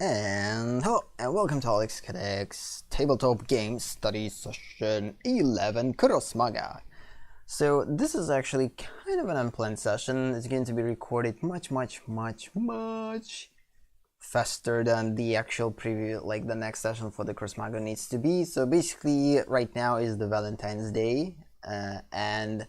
And hello and welcome to AleksTabletops Tabletop Game Study Session 11 Krosmaga. So this is actually kind of an unplanned session. It's going to be recorded much faster than the actual preview, like the next session for the Krosmaga needs to be. So basically right now is the Valentine's Day and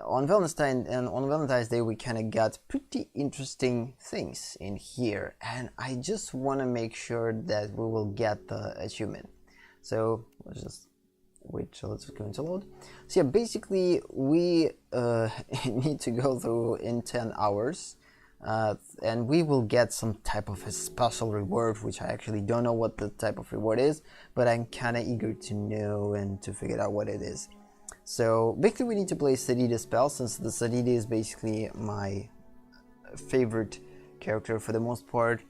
on Valentine's Day we kind of got pretty interesting things in here, and I just want to make sure that we will get the achievement. So let's just wait till it's going to load. So yeah, basically we need to go through in 10 hours and we will get some type of a special reward, which I actually don't know what the type of reward is, but I'm kind of eager to know and to figure out what it is. So basically we need to play Sadida spell, since the Sadida is basically my favorite character for the most part.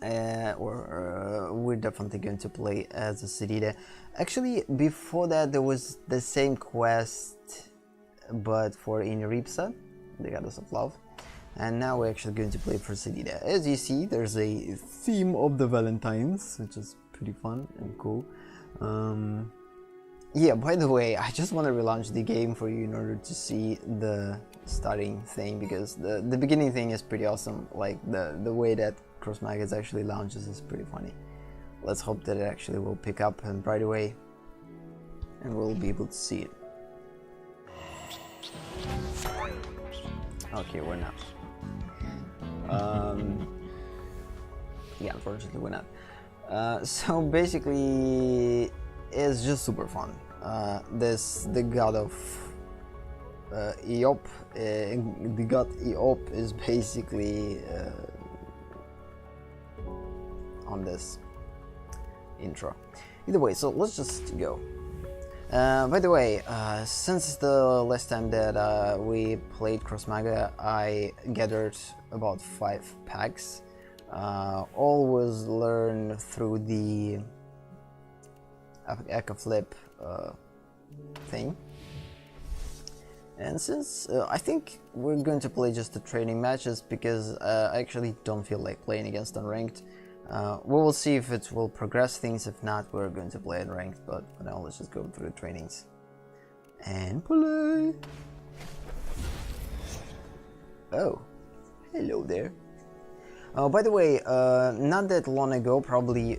We're definitely going to play as a Sadida. Actually, before that there was the same quest, but for Inaripsa, the goddess of love. And now we're actually going to play for Sadida. As you see, there's a theme of the Valentines, which is pretty fun and cool. Yeah, by the way, I just want to relaunch the game for you in order to see the starting thing, because the beginning thing is pretty awesome. Like the way that Krosmaga actually launches is pretty funny. Let's hope that it actually will pick up and right away, and we'll be able to see it. Okay, we're not. Yeah, unfortunately we're not. So basically, it's just super fun. The god of Eop, the god Eop is basically on this intro. Either way, so let's just go. By the way, since the last time that we played Krosmaga, I gathered about 5 packs. All was learned through the Echo Flip thing, and since I think we're going to play just the training matches, because I actually don't feel like playing against unranked. We will see if it will progress things. If not, we're going to play unranked, but for now let's just go through the trainings and play. Oh, hello there. By the way, not that long ago, probably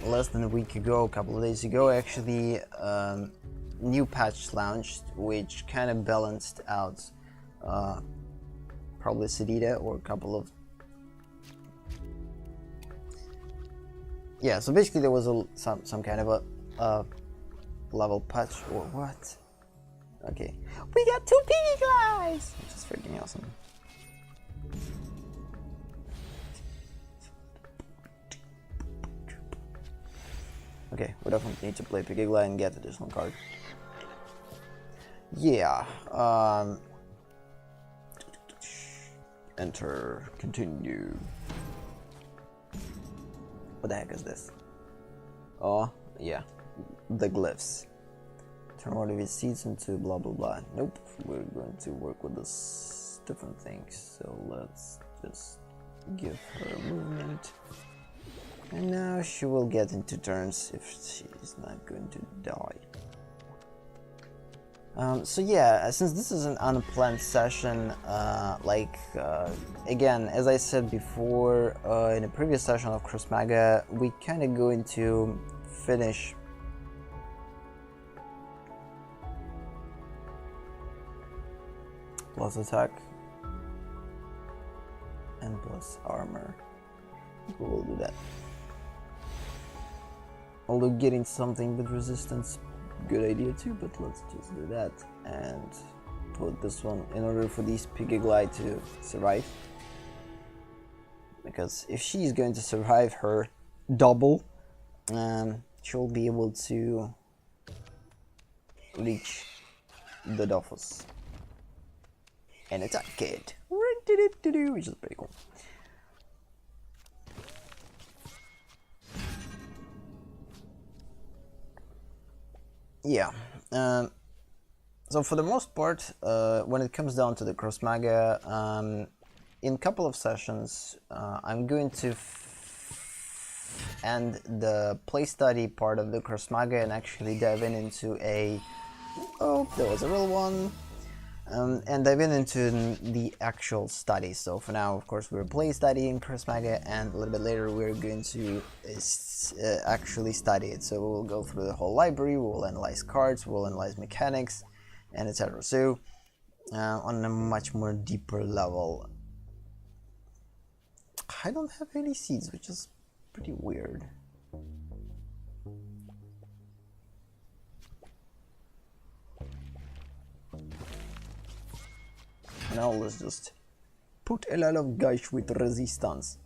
less than a week ago, a couple of days ago, actually, new patch launched, which kind of balanced out probably Sadida or a couple of... Yeah, so basically there was some kind of a level patch or what? Okay, we got 2 piggy guys, which is freaking awesome. Okay, we definitely need to play Pigigla and get additional card. Yeah. Enter. Continue. What the heck is this? Oh, yeah. The glyphs. Turn one of his seeds into blah blah blah. Nope. We're going to work with this different things. So let's just give her movement. And now she will get into turns if she's not going to die. So yeah, since this is an unplanned session, again, as I said before in a previous session of Krosmaga, we kind of going to finish plus attack and plus armor. We will do that. Although getting something with resistance, good idea too, but let's just do that and put this one in order for these Pigigli to survive. Because if she's going to survive her double, she'll be able to reach the Dofus and attack it, which is pretty cool. Yeah, so for the most part, when it comes down to the Krosmaga, in a couple of sessions, I'm going to end the play study part of the Krosmaga and actually dive into a... Oh, there was a real one. And dive into the actual study. So for now, of course, we're play studying Krosmaga, and a little bit later we're going to actually study it. So we'll go through the whole library, we'll analyze cards, we'll analyze mechanics, and etc. So on a much more deeper level. I don't have any seeds, which is pretty weird. Now let's just put a lot of guys with resistance.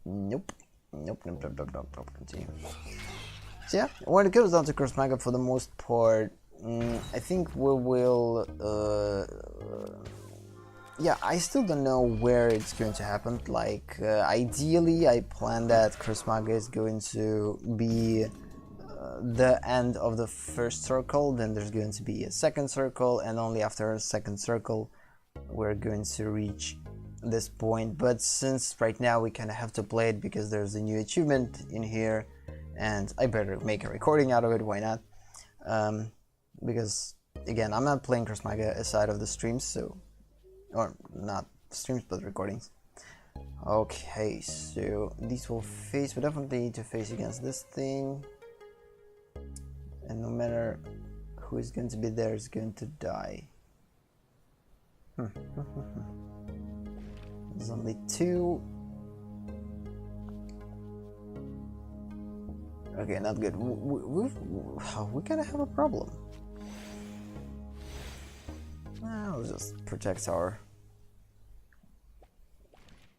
Nope. Continue. So yeah, when it comes down to Krosmaga, for the most part, I think we will... yeah, I still don't know where it's going to happen. Like, ideally, I plan that Krosmaga is going to be the end of the first circle, then there's going to be a second circle, and only after a second circle we're going to reach this point. But since right now we kind of have to play it because there's a new achievement in here, and I better make a recording out of it, why not? Because again, I'm not playing Krosmaga aside of the streams, so, or not streams but recordings. Okay, so these will face, we definitely need to face against this thing. And no matter who is going to be there is going to die. There's only two. Okay, not good. We kind of have a problem. I'll just protect our...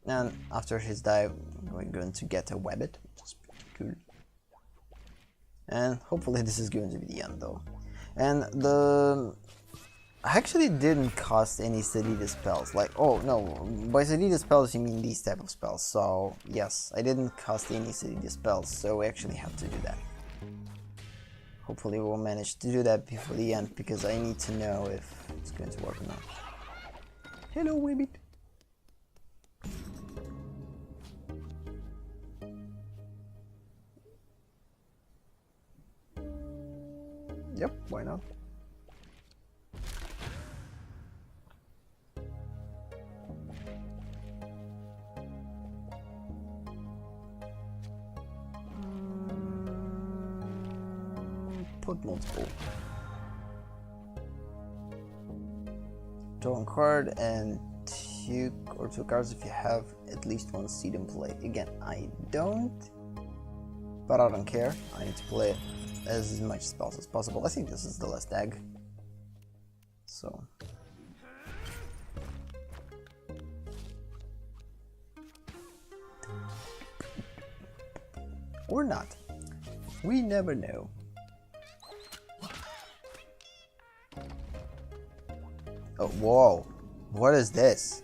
And after his dive, we're going to get a Webbit, which is pretty cool. And hopefully this is going to be the end though. And I actually didn't cast any Sedita spells. Like, oh no, by Sedita spells you mean these type of spells. So yes, I didn't cast any Sedita spells, so we actually have to do that. Hopefully we'll manage to do that before the end, because I need to know if it's going to work or not. Hello, Webbit. Yep, why not? Put multiple. Draw a card and two cards if you have at least one seed in play. Again, I don't, but I don't care. I need to play as much spells as possible. I think this is the last egg. So. Or not. We never know. Oh, whoa. What is this?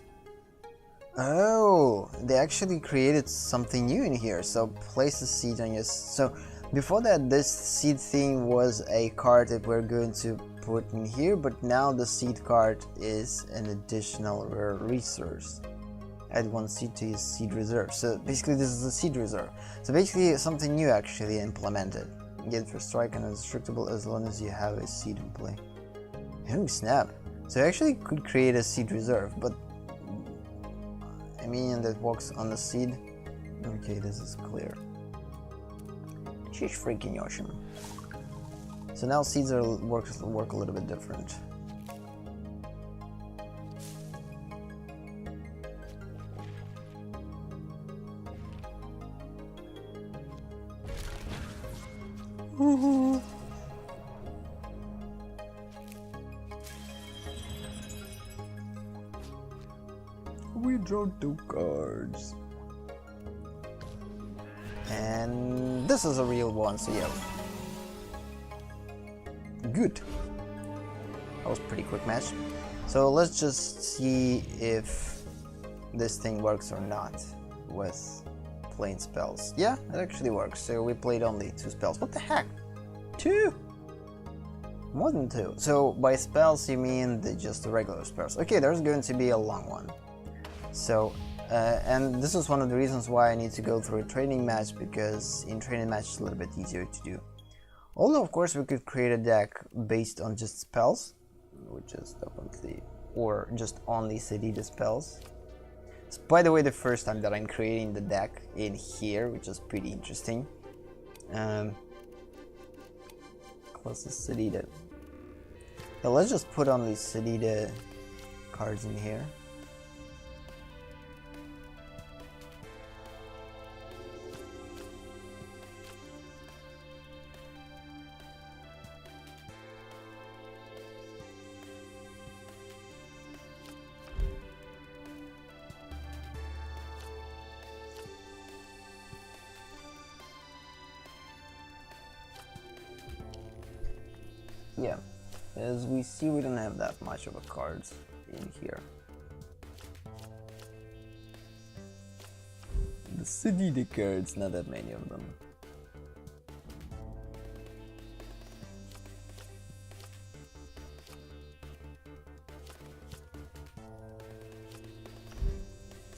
Oh, they actually created something new in here. So place a seed on your... So before that, this seed thing was a card that we're going to put in here, but now the seed card is an additional rare resource. Add one seed to his seed reserve. So basically this is a seed reserve. So basically something new actually implemented. Get for strike and indestructible as long as you have a seed in play. Oh snap. So I actually could create a seed reserve, but a minion that walks on the seed. Okay, this is clear. She's freaking awesome. So now seeds work a little bit different. We draw 2 cards. And this is a real one, so yeah. Good. That was a pretty quick match. So let's just see if this thing works or not with plain spells. Yeah, it actually works. So we played only 2 spells. What the heck? 2? More than 2. So by spells you mean just the regular spells. Okay, there's going to be a long one. So And this is one of the reasons why I need to go through a training match, because in training match it's a little bit easier to do. Although of course we could create a deck based on just spells, which is definitely, or just only Sedida spells. It's, by the way, the first time that I'm creating the deck in here, which is pretty interesting. Closest Sedida. So let's just put only Sedida cards in here. Yeah, as we see, we don't have that much of a cards in here. The Sedida cards, not that many of them.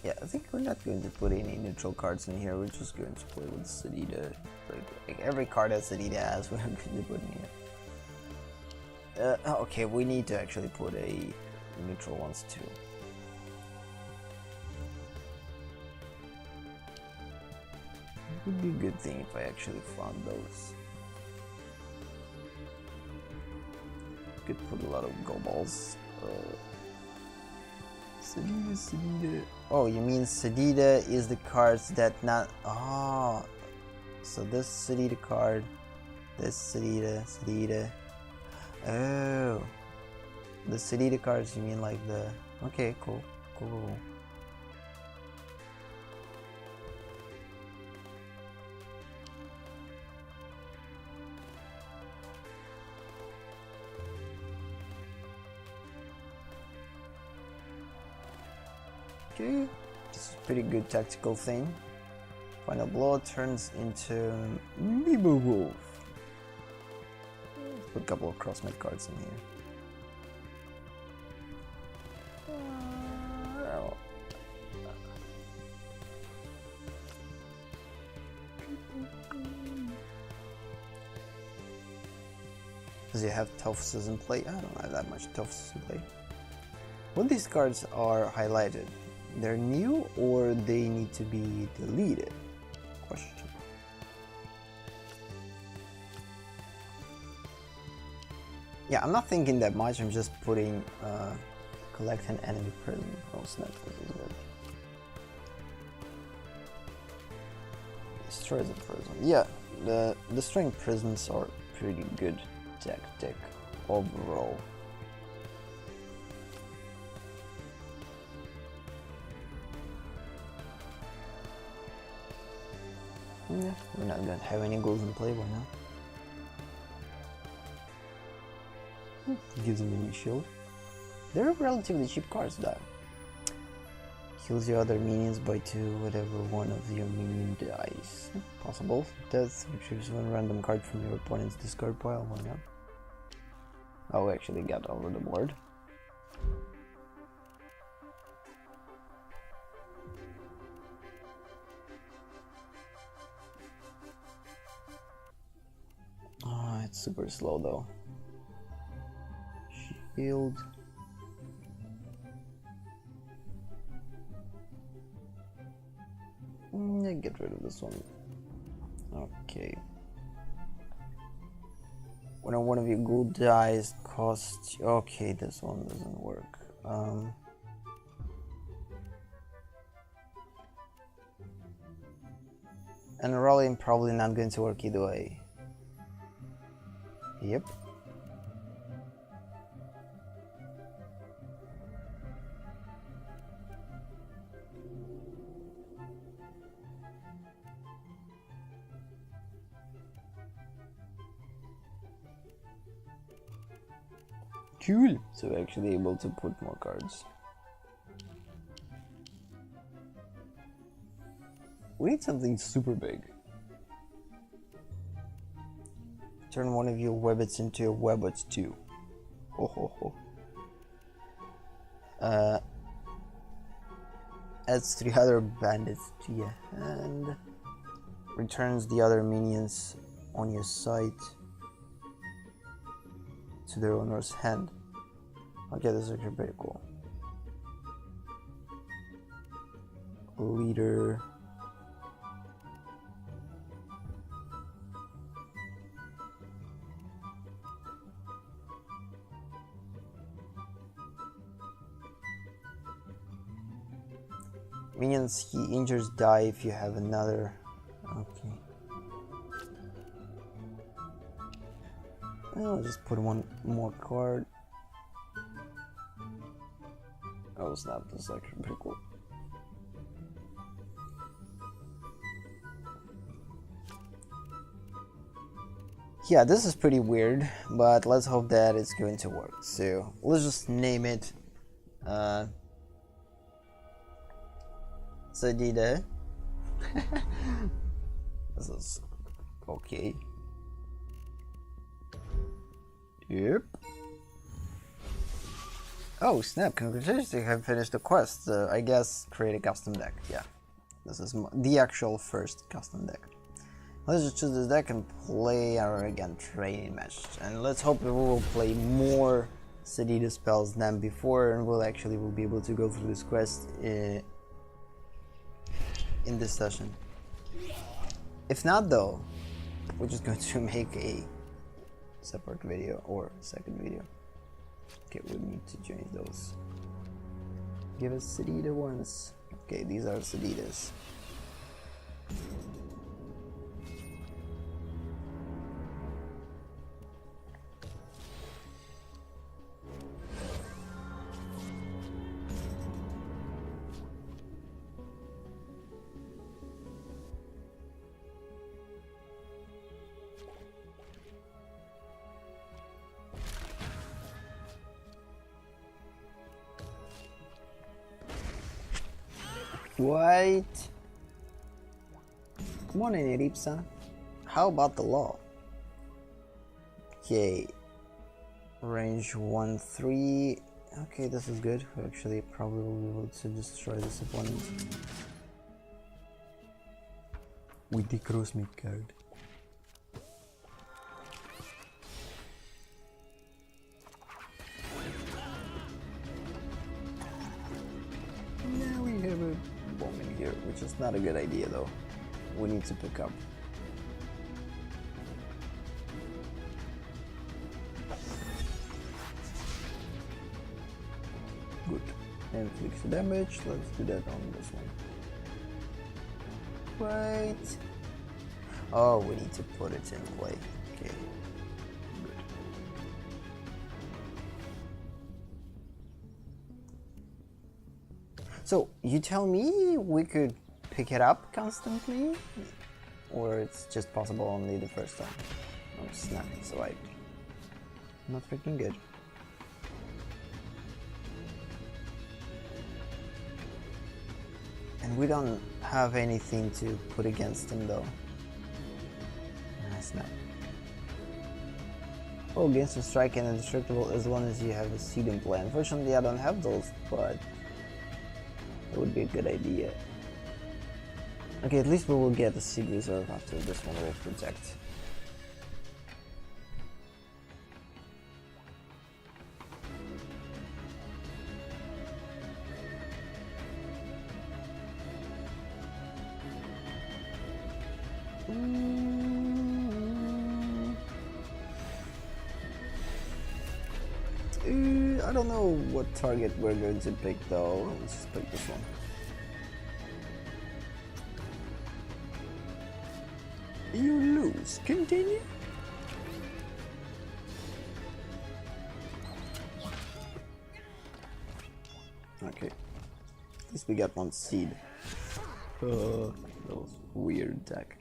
Yeah, I think we're not going to put any neutral cards in here. We're just going to play with Sedida. Like every card that Sedida has, we're going to put in here. Okay, we need to actually put a neutral ones too. It would be a good thing if I actually found those. Could put a lot of go balls. Sedida. Oh, you mean Sedida is the cards that not. Oh, so this Sedida card, this Sedida. Oh, the Sedida cards, you mean like the... Okay, cool. Okay, this is a pretty good tactical thing. Final blow turns into Mebo Wolf. Put a couple of Krosmaga cards in here. Does he have Toughs in play? I don't have that much Toughs in play. When these cards are highlighted, they're new or they need to be deleted? Question. Yeah, I'm not thinking that much, I'm just putting collect an enemy prism. Oh snap, this is good. Destroys a prism. Yeah, the destroying prisms are pretty good tactic overall. Yeah, we're not gonna have any goals in play right now. Gives him a new shield. They're relatively cheap cards though. Kills your other minions by 2, whatever one of your minion dies. Possible. Death retrieves one random card from your opponent's discard pile. Why not? Oh, we actually got over the board. Oh, it's super slow though. Shield. Get rid of this one. Okay. When one of your ghoul dies, cost. Okay, this one doesn't work. And rolling probably not going to work either way. Yep. Cool. So we're actually able to put more cards. We need something super big. Turn one of your webbits into a webbits too. Oh ho ho. Adds 3 other bandits to your hand. Returns the other minions on your side to their owner's hand. Okay, this is actually pretty cool. Leader. Minions he injures die if you have another. Okay. I'll just put one more card. Oh snap, this is actually pretty cool. Yeah, this is pretty weird, but let's hope that it's going to work. So let's just name it Sadida. This is okay. Yep. Oh snap, congratulations, you have finished the quest. I guess create a custom deck. Yeah, this is the actual first custom deck. Let's just choose this deck and play our again training match. And let's hope we will play more Sadida spells than before, and we'll be able to go through this quest in this session. If not though, we're just going to make a separate video or second video. Okay, we need to change those. Give us Sadida ones. Okay, these are Sadidas. What? Come on in, Iripsa. How about the law? Okay. Range 1-3. Okay, this is good. We actually probably will be able to destroy this opponent with the Krosmaga card. Now we have a bomb in here, which is not a good idea though. We need to pick up. Good. Inflicts damage. Let's do that on this one. Right. Oh, we need to put it in play. Okay. Good. So, you tell me we could pick it up constantly? Or it's just possible only the first time? Oh snap, so not freaking good. And we don't have anything to put against him though. Ah, snap. Oh, against a strike and indestructible as long as you have a seed in play. Unfortunately I don't have those, but it would be a good idea. Okay, at least we will get a seed reserve after this one will protect. I don't know what target we're going to pick though. Let's just pick this one. You lose. Continue. Okay. At least we got one seed. That was weird attack.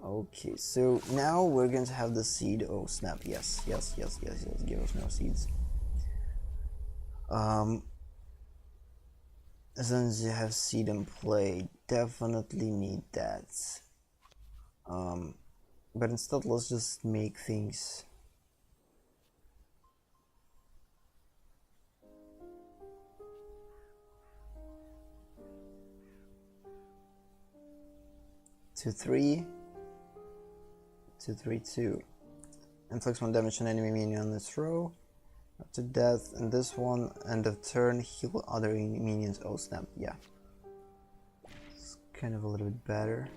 Okay, so now we're going to have the seed. Oh snap! Yes. Give us more seeds. As long as you have seed in play, definitely need that. But instead, let's just make things. 2/3, 2/3/2. Inflicts 1 damage on enemy minion on this row. After death, and this one, end of turn, heal other minions. Oh snap, yeah. It's kind of a little bit better.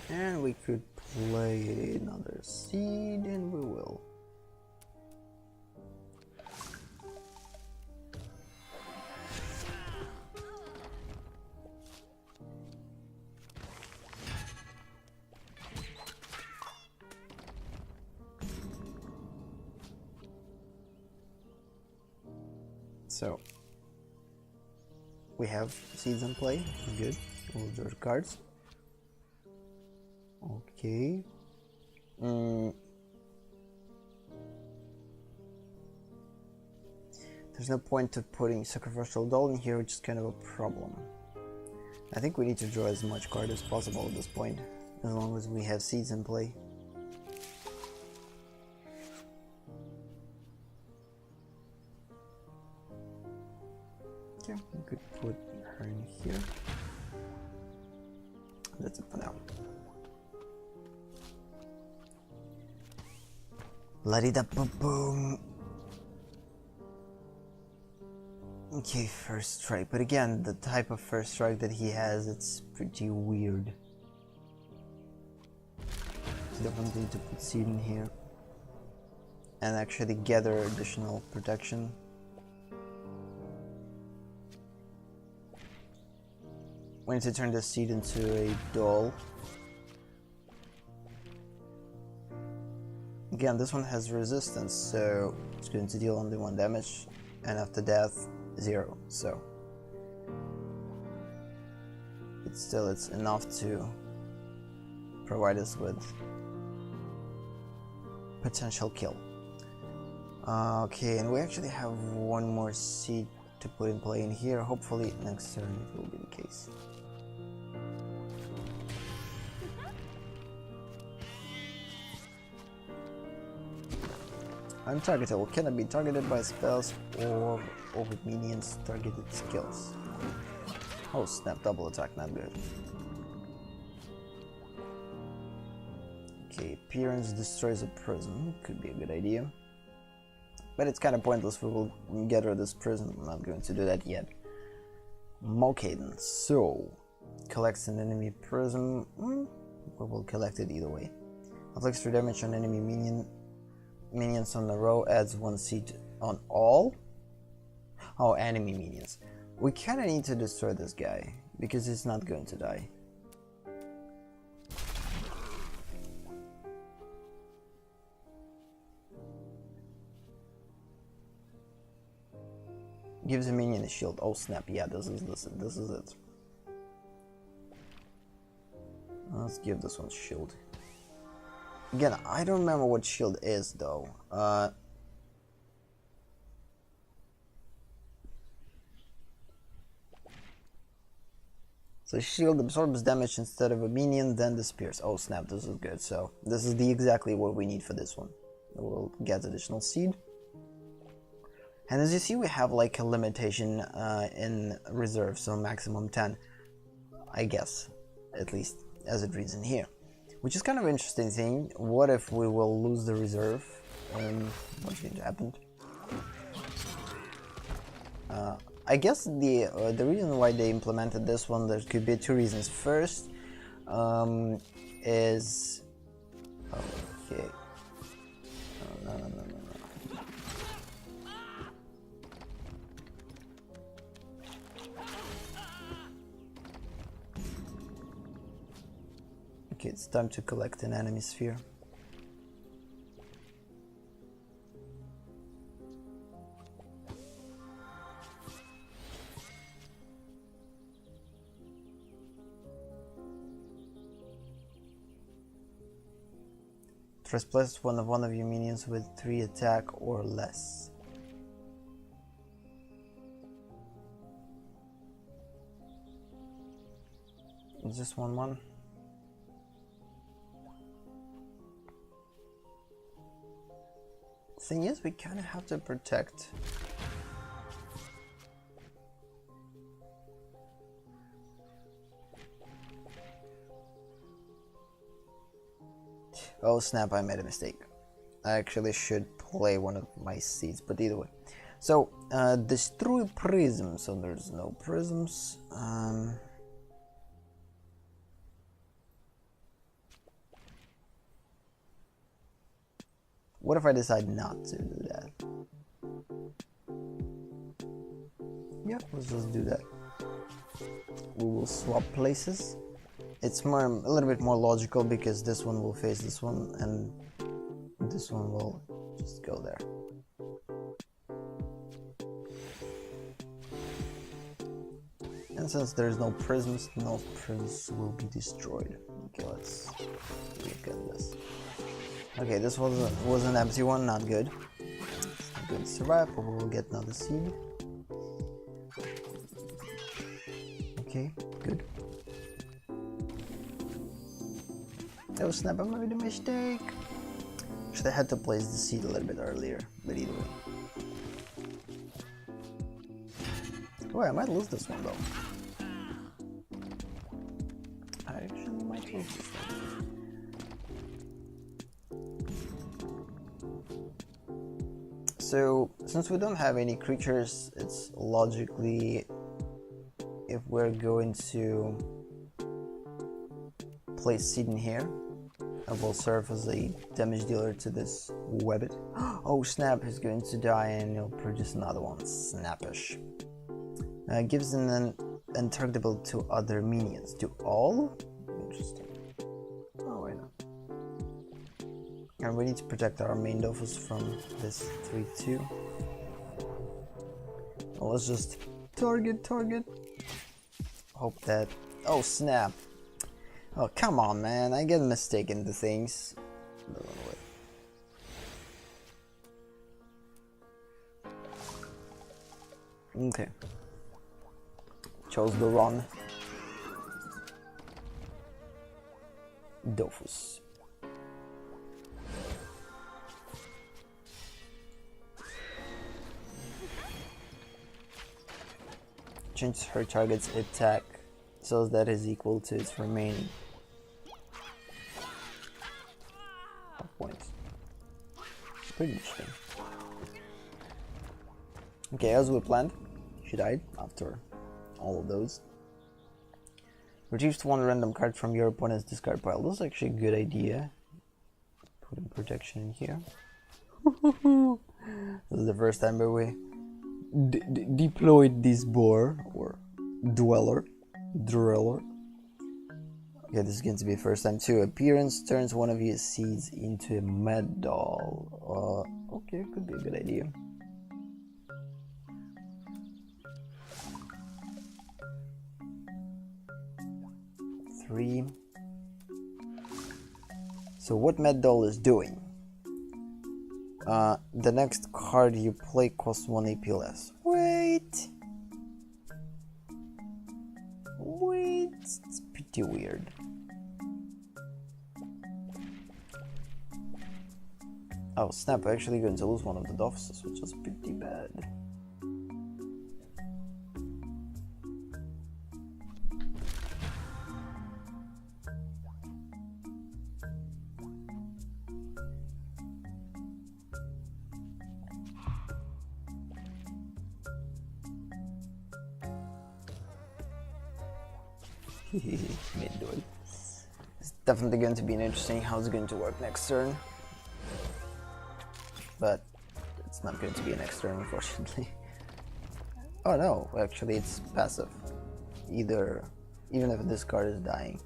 And we could play another seed, and we will. So we have seeds in play. Good. We'll draw cards. Okay. There's no point to putting Sacrificial Doll in here, which is kind of a problem. I think we need to draw as much card as possible at this point, as long as we have seeds in play. Yeah, we could put her in here. That's it for now. La-di-da-boom-boom. Okay, first strike. But again, the type of first strike that he has, it's pretty weird. So definitely need to put seed in here. And actually gather additional protection. We need to turn this seed into a doll. Again, this one has resistance, so it's going to deal only 1 damage, and after death, 0. So it's enough to provide us with potential kill. Okay, and we actually have 1 more seed to put in play in here. Hopefully next turn it will be the case. Untargetable cannot be targeted by spells or over minions targeted skills. Oh snap, double attack, not good. Okay, appearance destroys a prism, could be a good idea. But it's kind of pointless, we will get rid of this prism, I'm not going to do that yet. Mokaden, so, collects an enemy prism, we will collect it either way. Inflicts 3 damage on enemy minions on the row, adds 1 seed on all. Oh, enemy minions. We kind of need to destroy this guy, because he's not going to die. Gives a minion a shield. Oh snap, yeah, this is it. Let's give this one shield. Again, I don't remember what shield is though. So shield absorbs damage instead of a minion, then disappears. Oh snap, this is good. So this is exactly what we need for this one. We'll get additional seed. And as you see, we have like a limitation in reserve, so maximum 10, I guess, at least as it reads in here. Which is kind of an interesting thing. What if we will lose the reserve? What's going to happen? I guess the reason why they implemented this one, there could be 2 reasons. First, is... Okay. No. Okay, it's time to collect an enemy sphere. Replace one of your minions with 3 attack or less. Is this 1/1? Thing is, we kind of have to protect. Oh snap, I made a mistake. I actually should play one of my seeds, but either way. So, destroy prisms, so there's no prisms. What if I decide not to do that? Yeah, let's just do that. We will swap places. It's a little bit more logical because this one will face this one and this one will just go there. And since there's no prisms will be destroyed. Okay, let's look at this. Okay, this was an empty one, not good. It's not good to survive, but we'll get another seed. Okay, good. Oh snap, I made a mistake. Should I had to place the seed a little bit earlier, but either way. Oh, I might lose this one though. I actually might lose this one. So, since we don't have any creatures, it's logically, if we're going to place seed in here, it will serve as a damage dealer to this Webbit. Oh snap, he's going to die and he'll produce another one. Snappish. Gives an intractable to other minions. To all? Interesting. Oh, why not? And we need to protect our main Dofus from this 3/2. Well, let's just target. Hope that... Oh snap! Oh come on, man! I get mistaken to things. Okay. Chose the wrong Dofus. Change her target's attack so that is equal to its remaining points. Pretty interesting. Okay, as we planned, she died after all of those. Retrieve one random card from your opponent's discard pile. This is actually a good idea. Putting protection in here. This is the first time that we deployed this boar or driller. Okay, this is going to be first time too. Appearance turns one of your seeds into a mad doll. Okay, could be a good idea. So what Mad Doll is doing, the next card you play costs 1 AP less. Wait, it's pretty weird. Oh snap, I'm actually going to lose one of the Dofus, which is pretty bad. Mid-duel. It's definitely going to be interesting how it's going to work next turn. But it's not going to be a next turn, unfortunately. Oh no, actually it's passive. Even if this card is dying.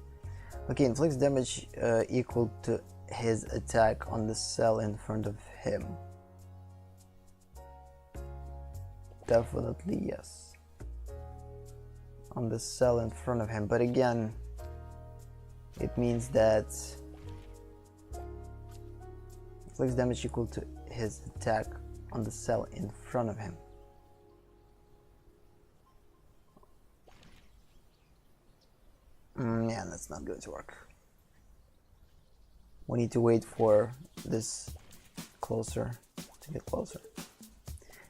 Okay, inflicts damage equal to his attack on the cell in front of him. Definitely yes. On the cell in front of him, but again, it means that inflicts damage equal to his attack on the cell in front of him. Yeah, and that's not going to work. We need to wait for this closer to get closer.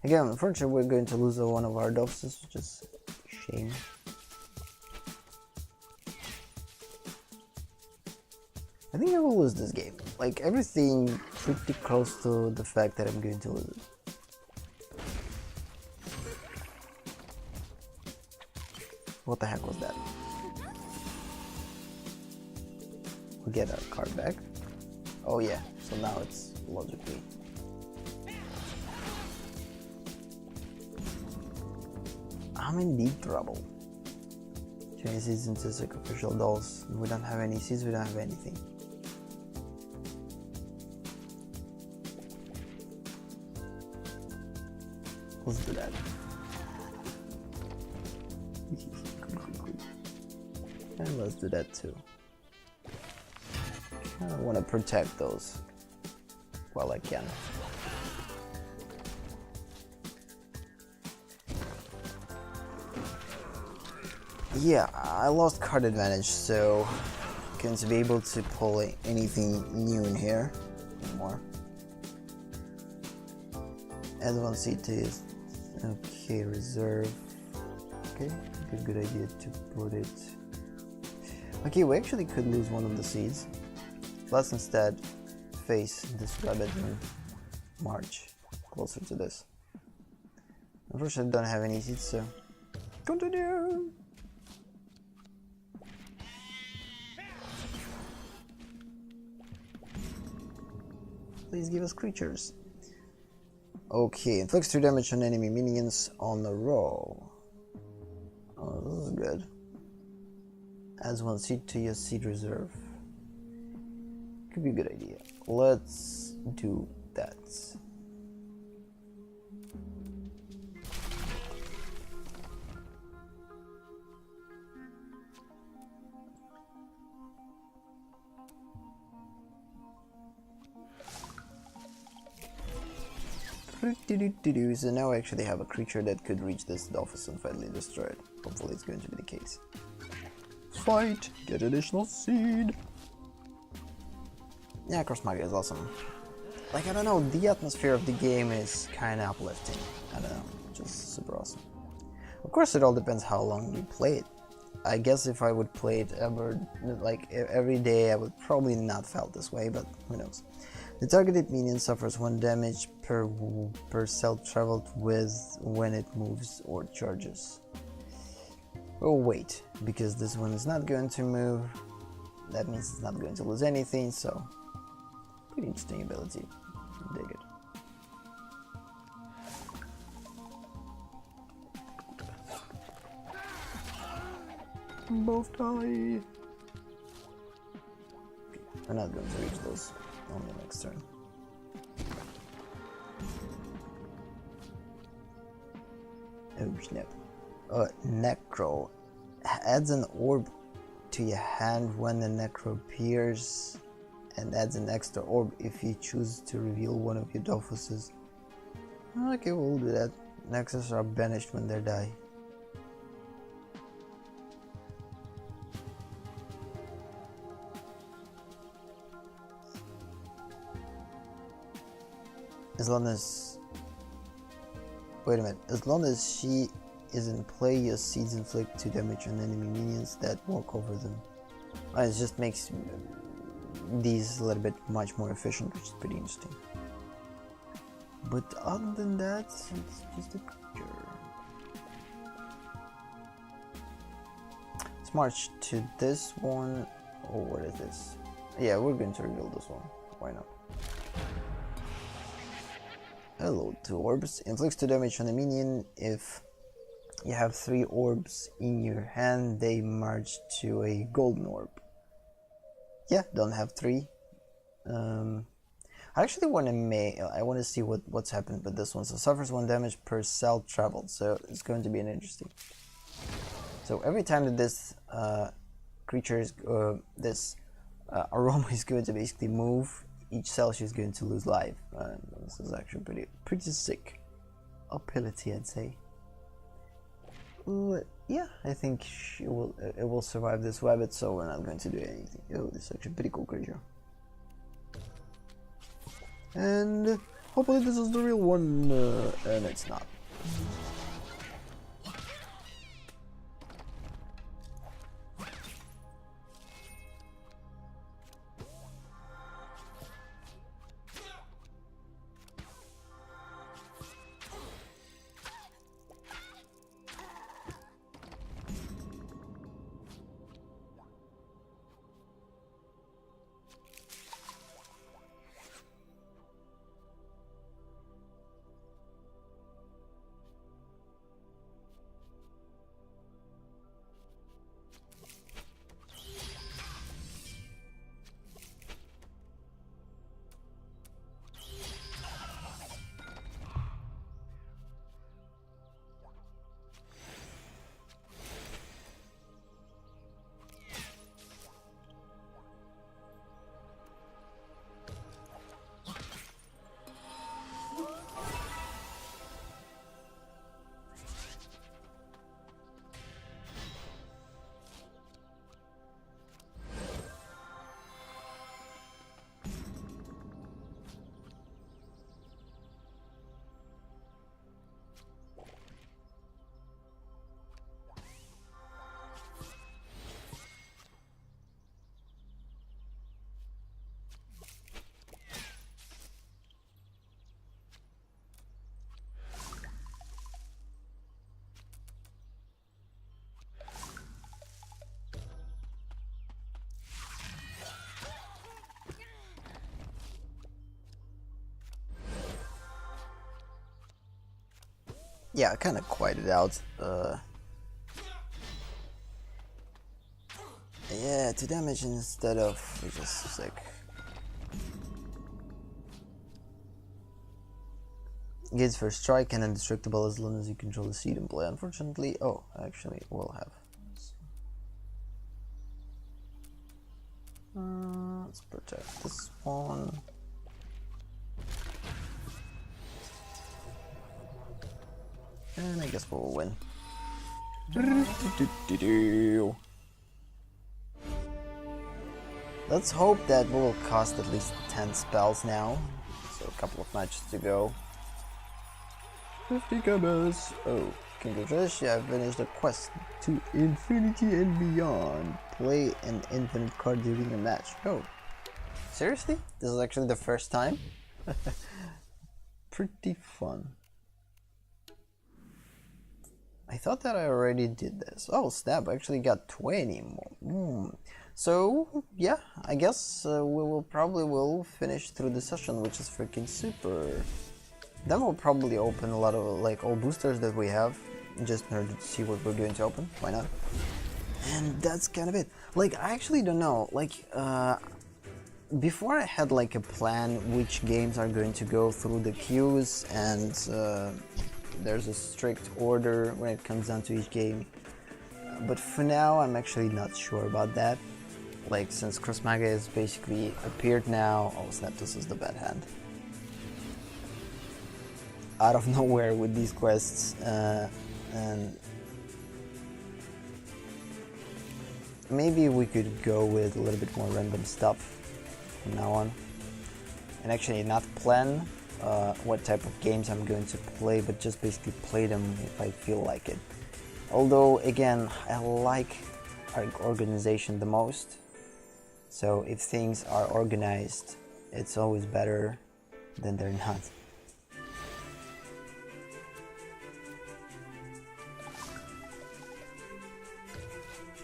Again, unfortunately, we're going to lose one of our dofses, which is a shame. I think I will lose this game. Like, everything pretty close to the fact that I'm going to lose it. What the heck was that? We'll get our card back. Oh yeah, so now it's logically. I'm in deep trouble. 20 seeds into sacrificial dolls. We don't have any seeds, we don't have anything. Let's do that. And let's do that too. I want to protect those while I can. Yeah, I lost card advantage, so I'm going to be able to pull anything new in here anymore. Add one seed to his. Okay, reserve. Okay, good idea to put it. Okay, we actually could lose one of the seeds. Let's instead face this rabbit and march closer to this. Unfortunately, I don't have any seeds, so continue. Please give us creatures. Okay, inflicts 2 damage on enemy minions on a roll. Oh, this is good. Adds 1 seed to your seed reserve. Could be a good idea. Let's do that. So now I actually have a creature that could reach this Dolphus and finally destroy it. Hopefully it's going to be the case. Fight! Get additional seed! Yeah, Krosmaga is awesome. Like, I don't know, the atmosphere of the game is kinda uplifting. I don't know, just super awesome. Of course it all depends how long you play it. I guess if I would play it every day, I would probably not felt this way, but who knows. The targeted minion suffers 1 damage per cell traveled with when it moves or charges. Oh wait, because this one is not going to move, that means it's not going to lose anything, so pretty interesting ability. Dig it. Both die. Okay, we're not going to reach those. Only next turn. Oh snap. Necro. Adds an orb to your hand when the Necro appears, and adds an extra orb if you choose to reveal one of your Dolphuses. Okay, we'll do that. Nexus are banished when they die. As long as... Wait a minute. As long as she is in play, your seeds inflict 2 damage on enemy minions that walk over them. It just makes these a little bit much more efficient, which is pretty interesting. But other than that, it's just a creature. Let's march to this one. Oh, what is this? Yeah, we're going to reveal this one. Why not? Hello, 2 orbs. Inflicts 2 damage on a minion. If you have 3 orbs in your hand, they merge to a golden orb. Yeah, don't have 3. I actually want to see what's happened with this one. So suffers 1 damage per cell traveled. So it's going to be an interesting. So every time that this aroma is going to basically move, each cell she's going to lose life. This is actually pretty sick ability, I'd say. Yeah, I think it will survive this rabbit, so we're not going to do anything. Oh, this is actually pretty cool creature. And hopefully this is the real one, and it's not. Yeah, I kind of quieted out. Yeah, 2 damage instead of just like gains first strike and indestructible as long as you control the seed in play. Unfortunately, oh, actually, we'll have. Let's protect this one. And I guess we'll win. Let's hope that we'll cost at least 10 spells now. So a couple of matches to go. 50 comments. Oh, congratulations, I've finished the quest to infinity and beyond. Play an infinite card during a match. Oh, seriously? This is actually the first time? Pretty fun. I thought that I already did this. Oh snap, I actually got 20 more. So yeah, I guess we will probably finish through the session, which is freaking super. Then we'll probably open a lot of like all boosters that we have, just in order to see what we're going to open. Why not? And that's kind of it. Like, I actually don't know, like before I had like a plan which games are going to go through the queues, and there's a strict order when it comes down to each game. But for now, I'm actually not sure about that. Like, since Krosmaga has basically appeared now, oh snap, this is the bad hand. Out of nowhere with these quests, and maybe we could go with a little bit more random stuff from now on. And actually not plan what type of games I'm going to play, but just basically play them if I feel like it. Although, again, I like our organization the most. So if things are organized, it's always better than they're not.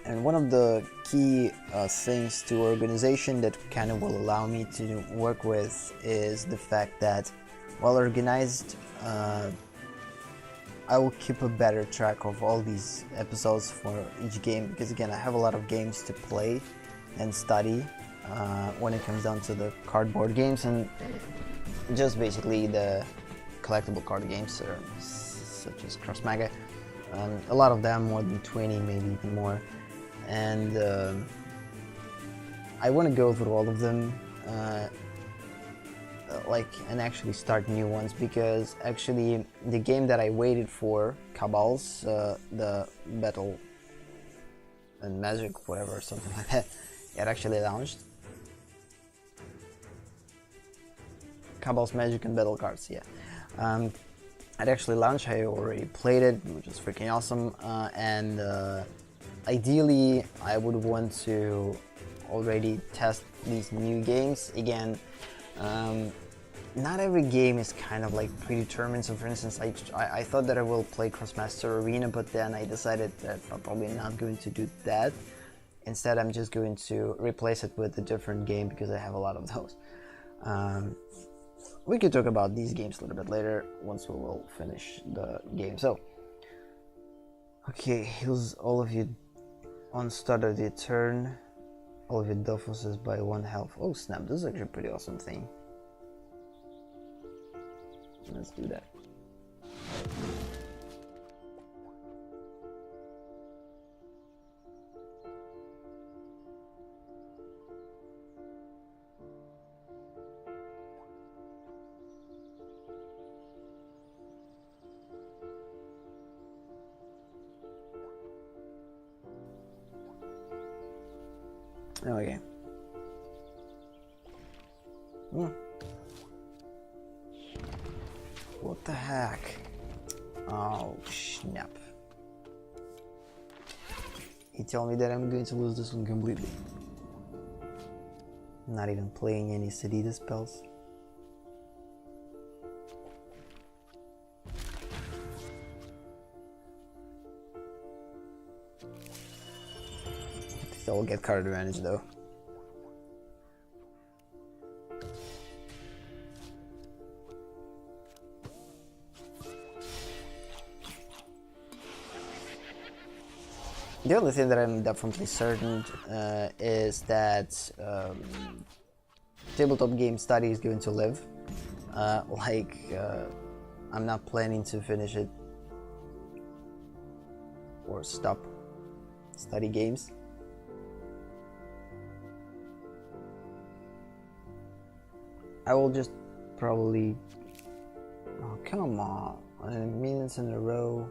And one of the key things to organization that kind of will allow me to work with is the fact that, well organized, I will keep a better track of all these episodes for each game, because again, I have a lot of games to play and study when it comes down to the cardboard games and just basically the collectible card games, such as Krosmaga. A lot of them, more than 20, maybe even more. And I want to go through all of them like and actually start new ones, because actually the game that I waited for, Cabal's the Battle and Magic, whatever, something like that, it actually launched. Cabal's Magic and Battle Cards, yeah. It actually launched. I already played it, which is freaking awesome, and ideally I would want to already test these new games again. Not every game is kind of like predetermined, so for instance I thought that I will play Crossmaster Arena, but then I decided that I'm probably not going to do that. Instead I'm just going to replace it with a different game, because I have a lot of those. We could talk about these games a little bit later once we will finish the game. So, okay, heals all of you on start of the turn, all of your defenses by 1 health. Oh snap, this is actually a pretty awesome thing. Let's do that. Okay. What the heck? Oh snap. You tell me that I'm going to lose this one completely. Not even playing any Sedita spells. I'll get card advantage though. The only thing that I'm definitely certain is that Tabletop Game Study is going to live. I'm not planning to finish it or stop study games. I will just probably... Oh, come on. Minutes in a row.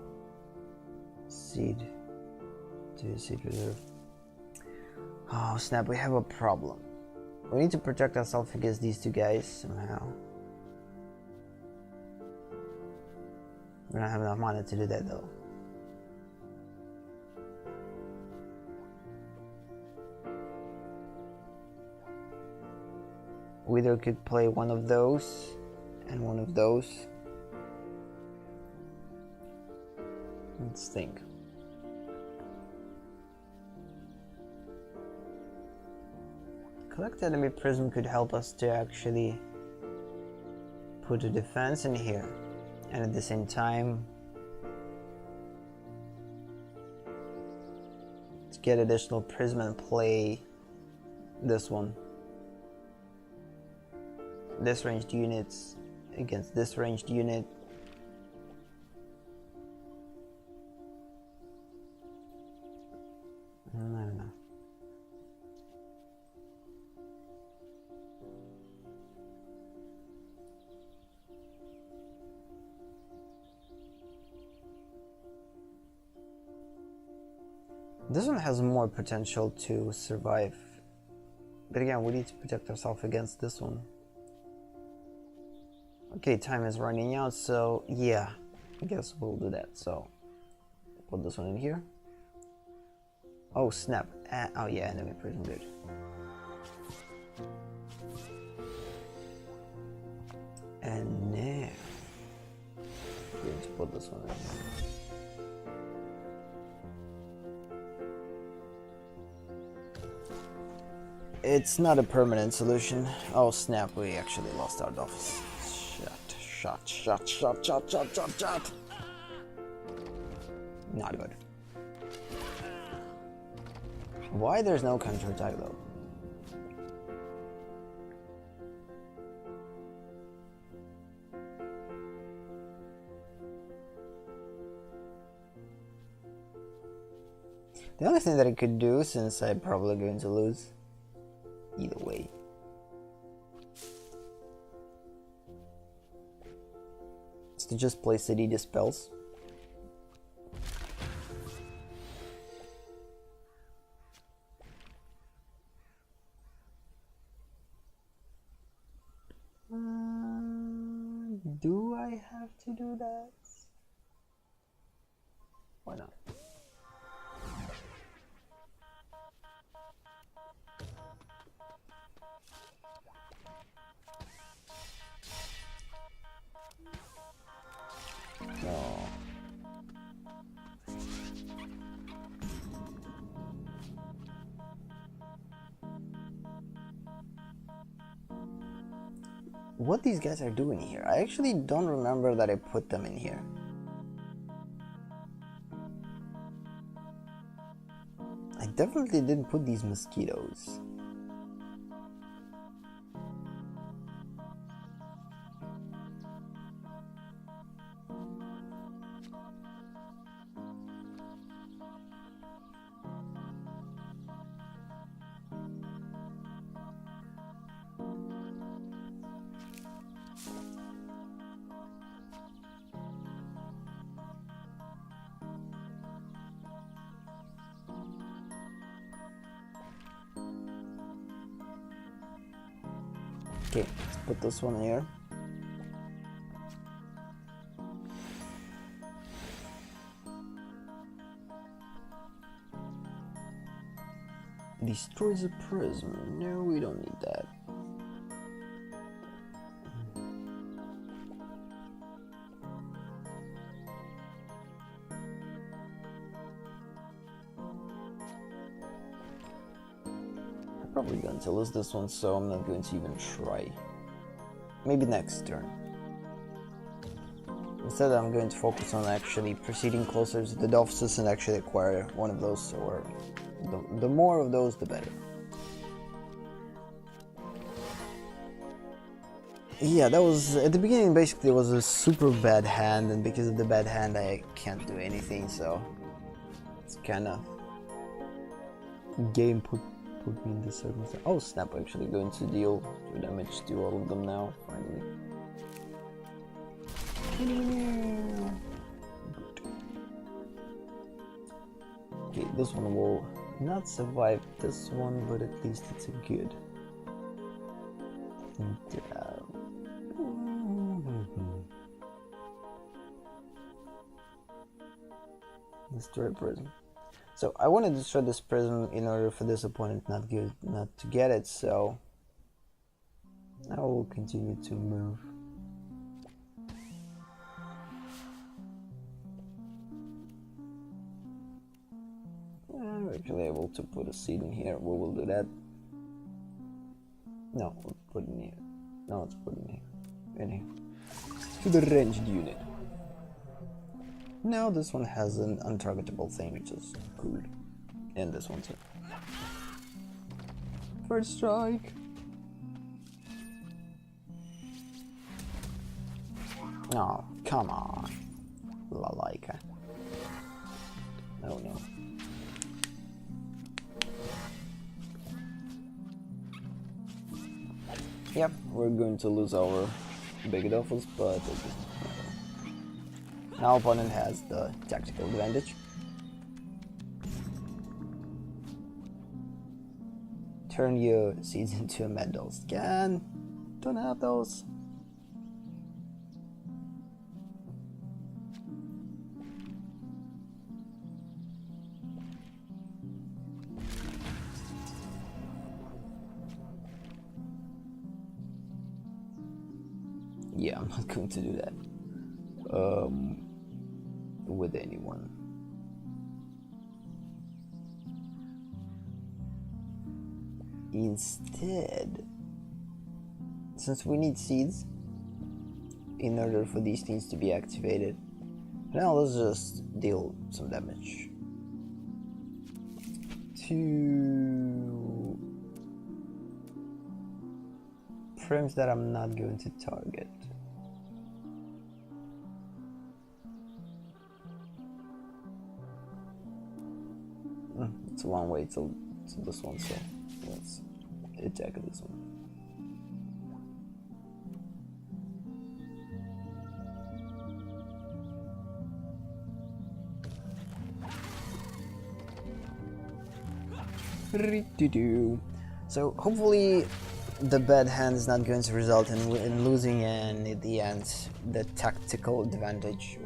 Seed. To seed reserve. Oh, snap. We have a problem. We need to protect ourselves against these two guys somehow. We don't have enough mana to do that though. We either could play one of those and one of those. Let's think. Collect enemy prism could help us to actually put a defense in here, and at the same time to get additional prism and play this one. This ranged units against this ranged unit. I don't know. This one has more potential to survive, but again, we need to protect ourselves against this one. Okay, time is running out, so yeah, I guess we'll do that. So, put this one in here. Oh snap, oh yeah, enemy prism, good. And now, I'm going to put this one in here. It's not a permanent solution. Oh snap, we actually lost our dolphins. Shot. Not good. Why there's no counterattack though? The only thing that I could do, since I'm probably going to lose either way, to just place the spells. Do I have to do that? Why not? No. What these guys are doing here? I actually don't remember that I put them in here. I definitely didn't put these mosquitoes. Okay, let's put this one here. Destroys a prism. No, we don't need that. Probably going to lose this one, so I'm not going to even try. Maybe next turn. Instead, I'm going to focus on actually proceeding closer to the offices and actually acquire one of those, or the more of those, the better. Yeah, that was, at the beginning, basically, it was a super bad hand, and because of the bad hand, I can't do anything, so it's kind of game put me in this circumstance. Oh snap, I'm actually going to deal 2 damage to all of them now, finally. Okay, this one will not survive this one, but at least it's a good. Destroy prism. So I want to destroy this prism in order for this opponent not to get it, so I will continue to move. I'm actually able to put a seed in here. We will do that. No, we'll put it in here. No, let's put it in here. In here. To the ranged unit. Now this one has an untargetable thing, which is cool. And this one too. First strike. Oh, come on. Lalaika. Oh no. Yep, we're going to lose our big offers, but now opponent has the tactical advantage. Turn your seeds into a medal scan. Don't have those. Yeah, I'm not going to do that. With anyone. Instead, since we need seeds in order for these things to be activated, now let's just deal some damage to frames that I'm not going to target. It's a long way to this one, so let's attack this one. So hopefully the bad hand is not going to result in losing and at the end the tactical advantage,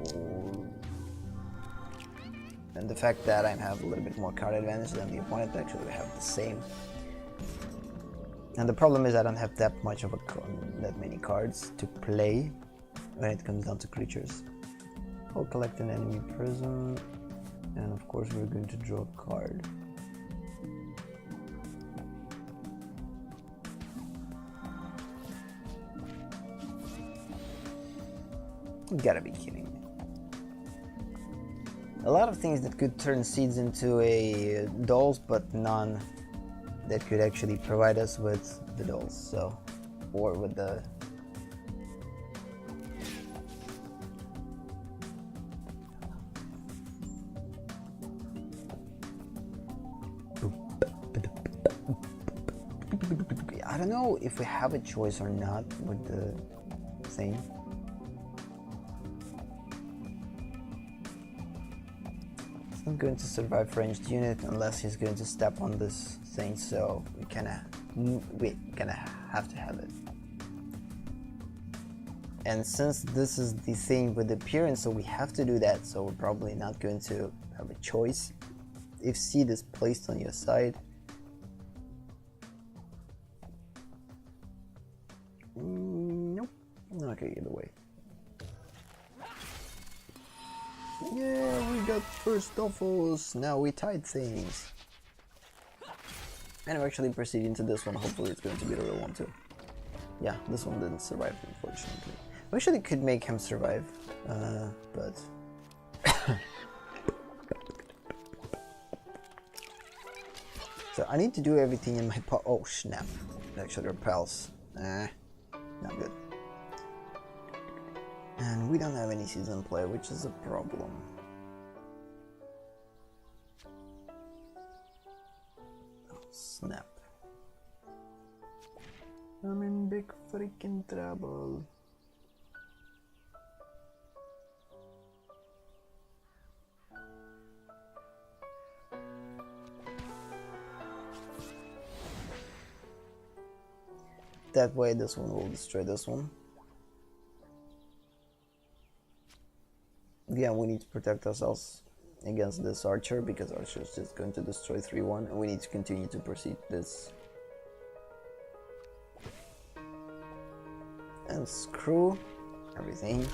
and the fact that I have a little bit more card advantage than the opponent. Actually we have the same, and the problem is I don't have that many cards to play when it comes down to creatures. I'll collect an enemy prism, and of course we're going to draw a card. You gotta be kidding me. A lot of things that could turn seeds into a dolls, but none that could actually provide us with the dolls, so, or with the I don't know if we have a choice or not with the thing. He's not going to survive ranged unit unless he's going to step on this thing, so we kinda have to have it. And since this is the thing with appearance, so we have to do that, so we're probably not going to have a choice. If seed is placed on your side, nope. Okay, either way. Yeah, we got first offals. Now we tied things. And I'm actually proceeding to this one. Hopefully it's going to be the real one too. Yeah, this one didn't survive, unfortunately. We actually could make him survive, but... So I need to do everything in my pot. Oh snap, it actually repels. Not good. And we don't have any season play, which is a problem. Oh snap. I'm in big freaking trouble. That way this one will destroy this one. Yeah, we need to protect ourselves against this archer, because archer is just going to destroy 3-1, and we need to continue to proceed this. And screw everything.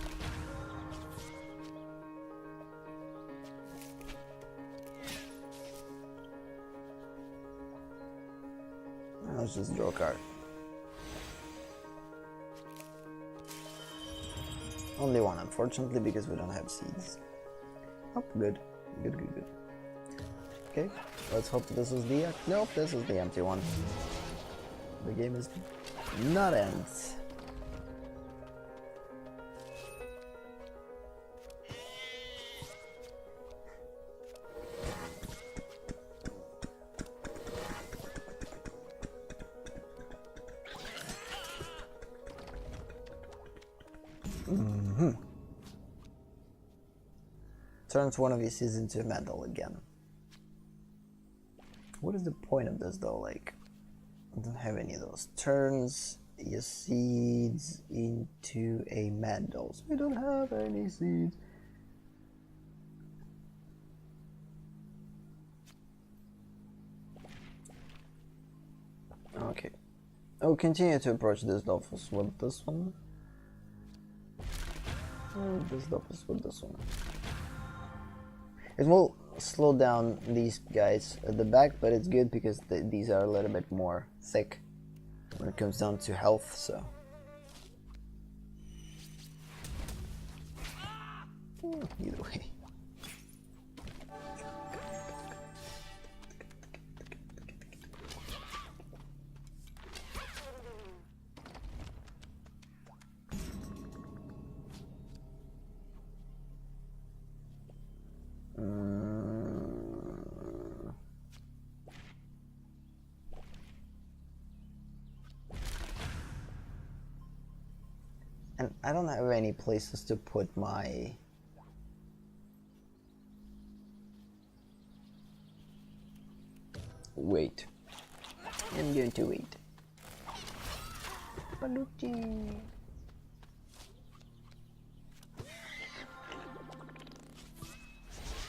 Let's just draw a card. Only one, unfortunately, because we don't have seeds. Oh, good. Good. Okay, let's hope this is the... Nope, this is the empty one. The game is not end. Turns one of your seeds into a medal again. What is the point of this though? Like, I don't have any of those. Turns your seeds into a medal. So we don't have any seeds. Okay. I'll continue to approach this dolphus with this one. And this dolphus with this one. It will slow down these guys at the back, but it's good because these are a little bit more thick when it comes down to health, so. Either way. And I don't have any places to put my... wait. I'm going to wait. Palucci.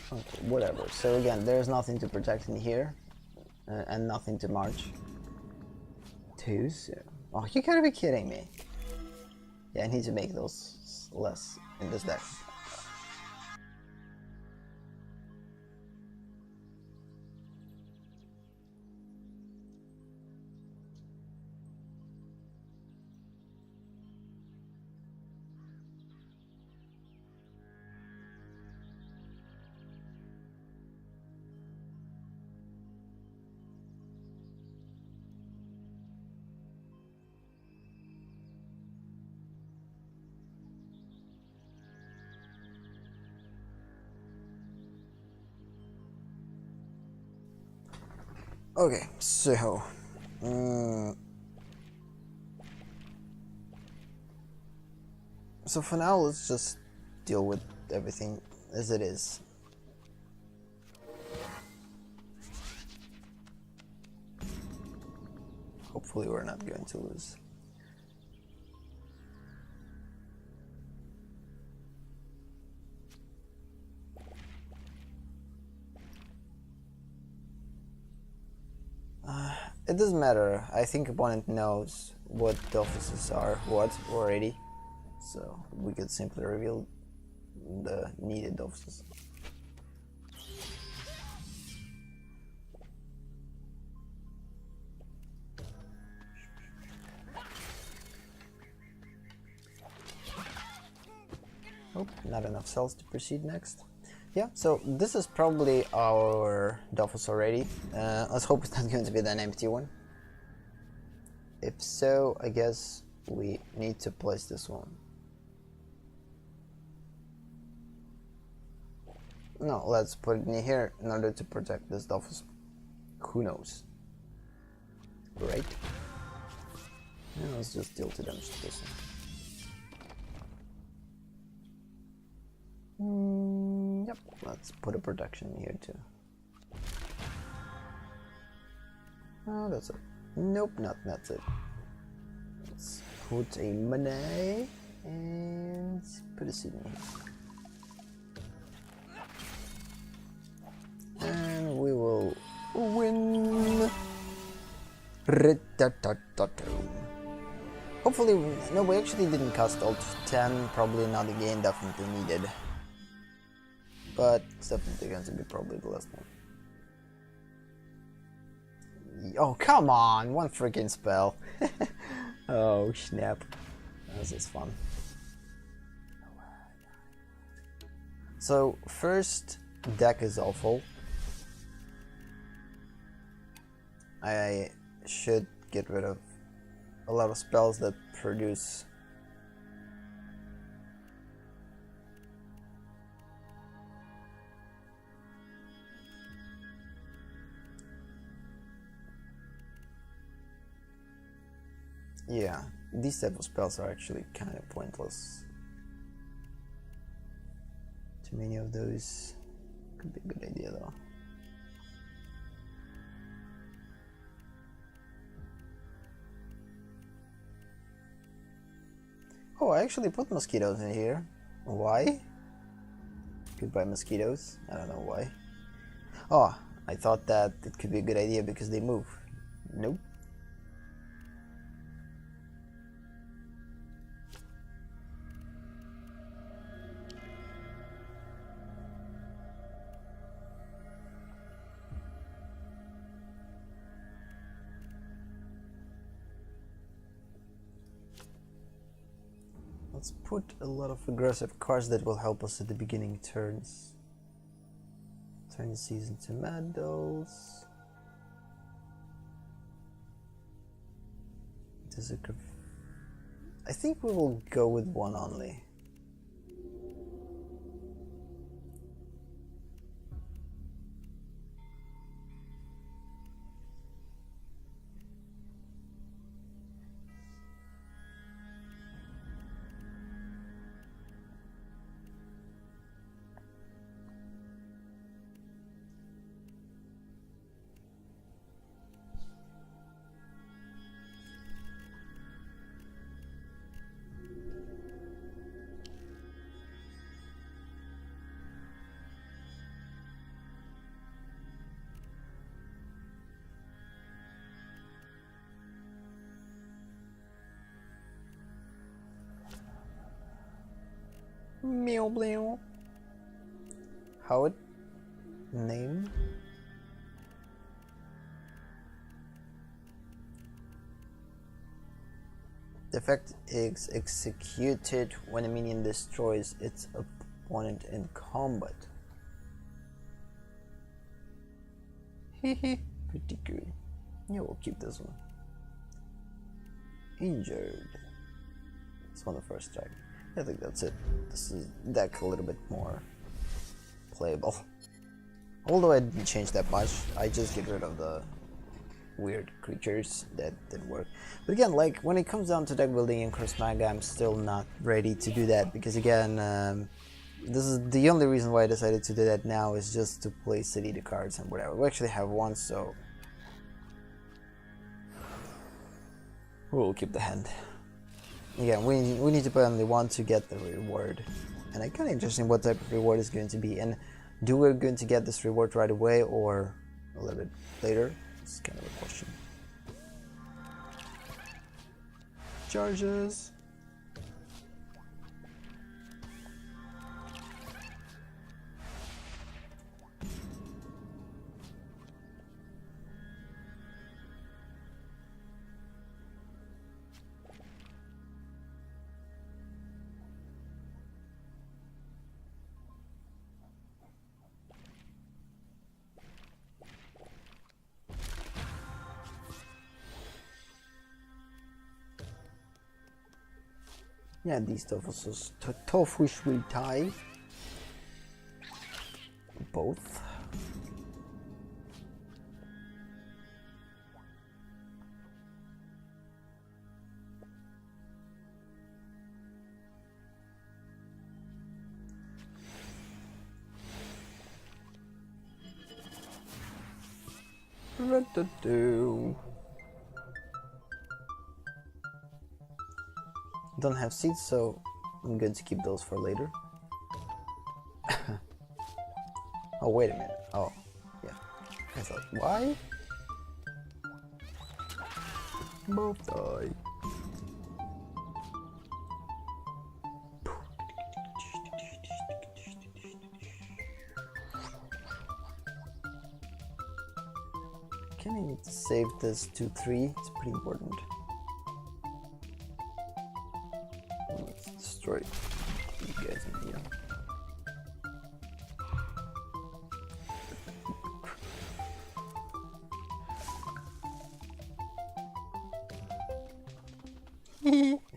Okay, whatever. So again, there's nothing to protect in here, and nothing to march to. So, oh, you gotta be kidding me! Yeah, I need to make those less in this deck. Okay, so so for now, let's just deal with everything as it is. Hopefully, we're not going to lose. It doesn't matter. I think opponent knows what the offices are what already, so we could simply reveal the needed offices. Oh, not enough cells to proceed next. Yeah, so this is probably our Dofus already. Let's hope it's not going to be an empty one. If so, I guess we need to place this one. No, let's put it in here in order to protect this Dofus. Who knows? Right? And let's just deal to damage to this one. Yep, let's put a protection here too. Oh, that's it. Nope, that's it. Let's put a money and put a seed in here. And we will win. Hopefully, no, we actually didn't cast ult 10, probably not again, definitely needed. But it's definitely going to be probably the last one. Oh, come on! One freaking spell. Oh, snap. This is fun. So, first, deck is awful. I should get rid of a lot of spells that produce yeah, these type of spells are actually kind of pointless. Too many of those could be a good idea though. Oh, I actually put mosquitoes in here. Why? Goodbye mosquitoes. I don't know why. Oh, I thought that it could be a good idea because they move. Nope. Let's put a lot of aggressive cards that will help us at the beginning turns. Turn the season to medals. I think we will go with one only. Meow blew. How it name? The effect is executed when a minion destroys its opponent in combat. Hehe, pretty good. Yeah, we'll keep this one. Injured. It's on the first strike. I think that's it. This is deck a little bit more playable. Although I didn't change that much, I just get rid of the weird creatures that didn't work. But again, like when it comes down to deck building in Krosmaga, I'm still not ready to do that because again, this is the only reason why I decided to do that now is just to play city the cards and whatever. We actually have one, so we'll keep the hand. Again, we need to play only one to get the reward, and I'm kind of interested in what type of reward is going to be, and do we're going to get this reward right away or a little bit later? It's kind of a question. Charges. Yeah, these tofu's will die. Both. Don't have seeds, so I'm going to keep those for later. Oh, wait a minute. Oh, yeah. I thought, why? Both die. Can I need to save this 2-3? It's pretty important. Let's destroy you guys in here.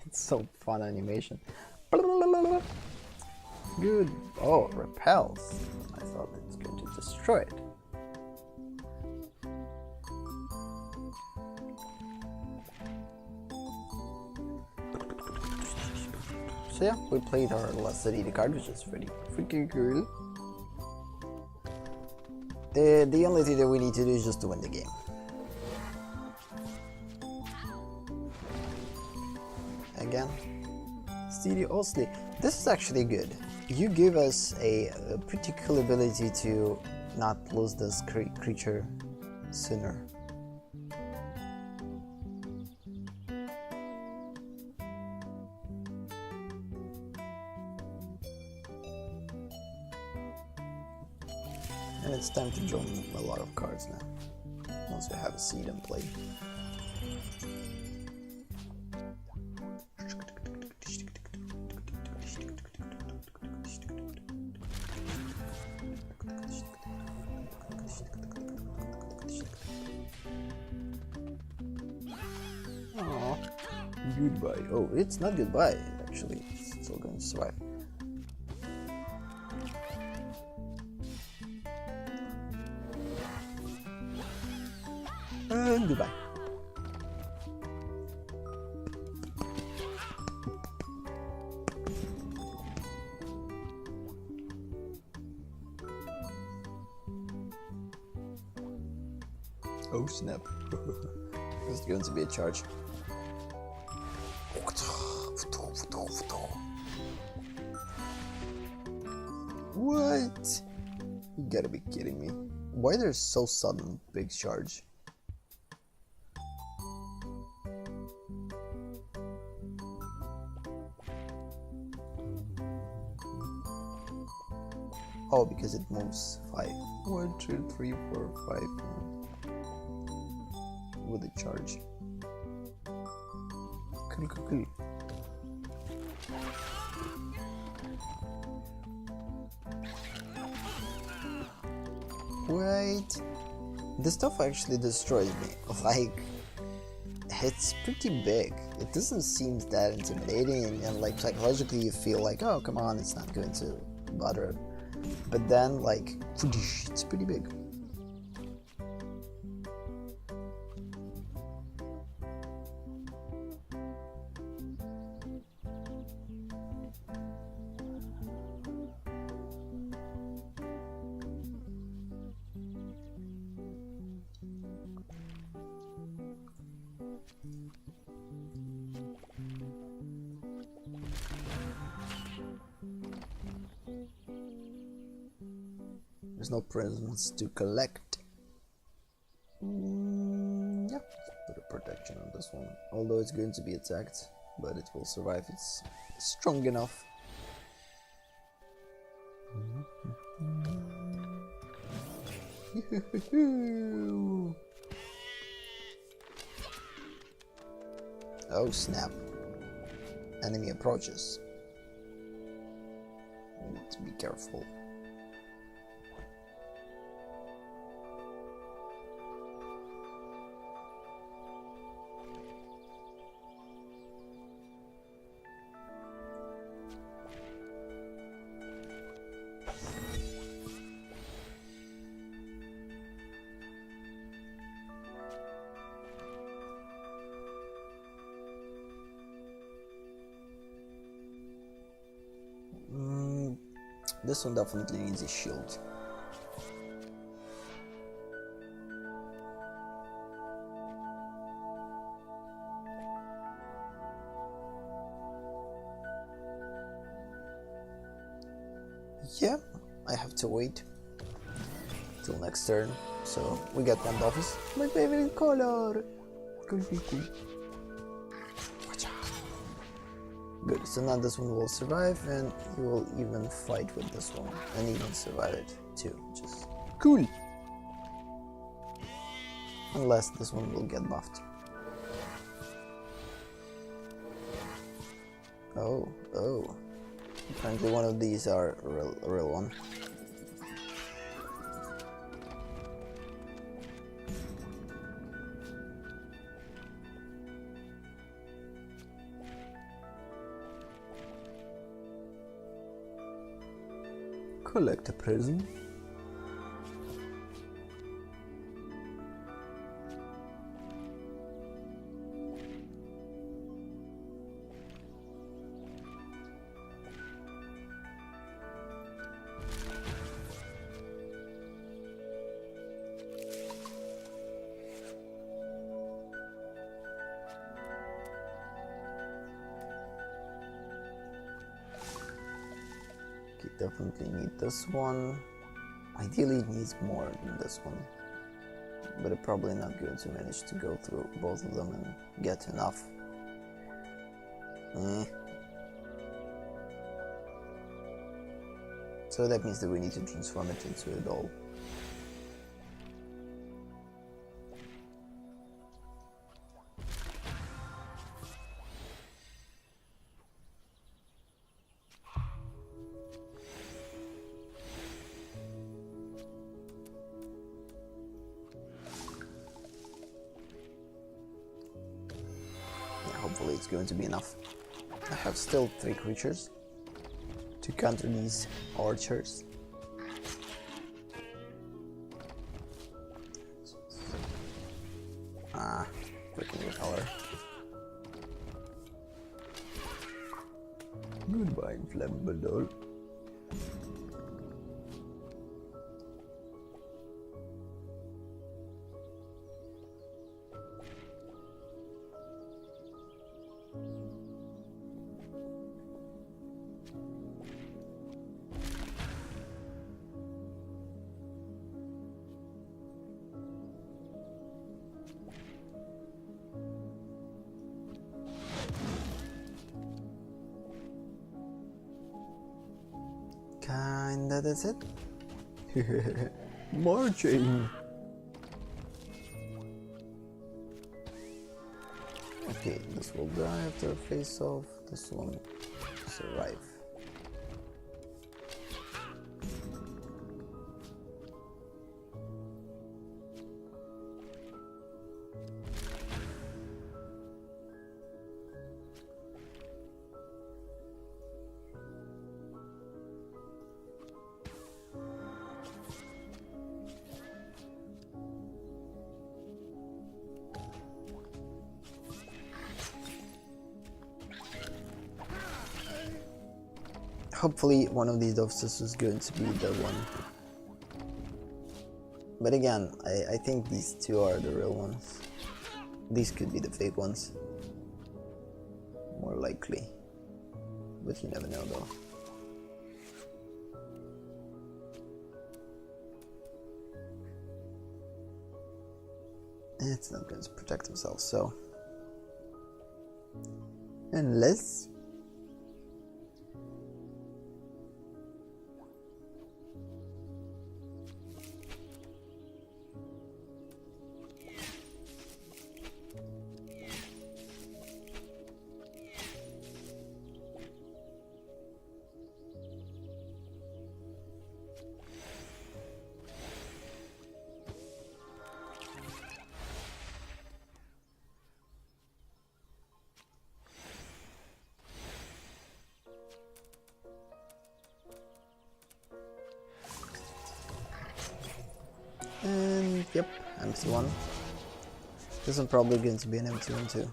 It's so fun animation. Good. Oh, repels. I thought it's going to destroy it. So yeah, we played our last city card, which is pretty freaking cool. The only thing that we need to do is just to win the game. Again, Studio Osli. This is actually good. You give us a pretty cool ability to not lose this creature sooner. And it's time to draw a lot of cards now, once we have a seed in play. Aww. Goodbye. Oh, it's not goodbye, actually. It's still going to survive. And goodbye. Oh snap. There's going to be a charge. What? You gotta be kidding me. Why there's so sudden big charge? Oh, because it moves 5. 1, 2, 3, 4, 5 with a charge. Cool. Wait, this stuff actually destroys me. Like, it's pretty big. It doesn't seem that intimidating, and like psychologically you feel like, oh come on, it's not going to bother. But then like, it's pretty big. There's no presents to collect. Yeah, put a protection on this one. Although it's going to be attacked, but it will survive. It's strong enough. Oh snap. Enemy approaches. Need to be careful. This one definitely needs a shield. Yeah, I have to wait till next turn, so we get one office. My favorite color! Cool. Good, so now this one will survive, and he will even fight with this one, and even survive it too, which is cool. Unless this one will get buffed. Oh. Apparently one of these are a real one. Collect a prism. Definitely need this one. Ideally it needs more than this one, but I'm probably not going to manage to go through both of them and get enough. So that means that we need to transform it into a doll. Hopefully it's going to be enough. I have still 3 creatures to counter these archers. Freaking recolor. Goodbye, inflammable doll. Kinda that's it. Marching! Okay, this will die after a face off, this one survive. Hopefully one of these dovesters is going to be the one. But again, I think these two are the real ones. These could be the fake ones. More likely. But you never know though. It's not going to protect himself, so... Unless... And yep, empty one. This one probably going to be an empty one too.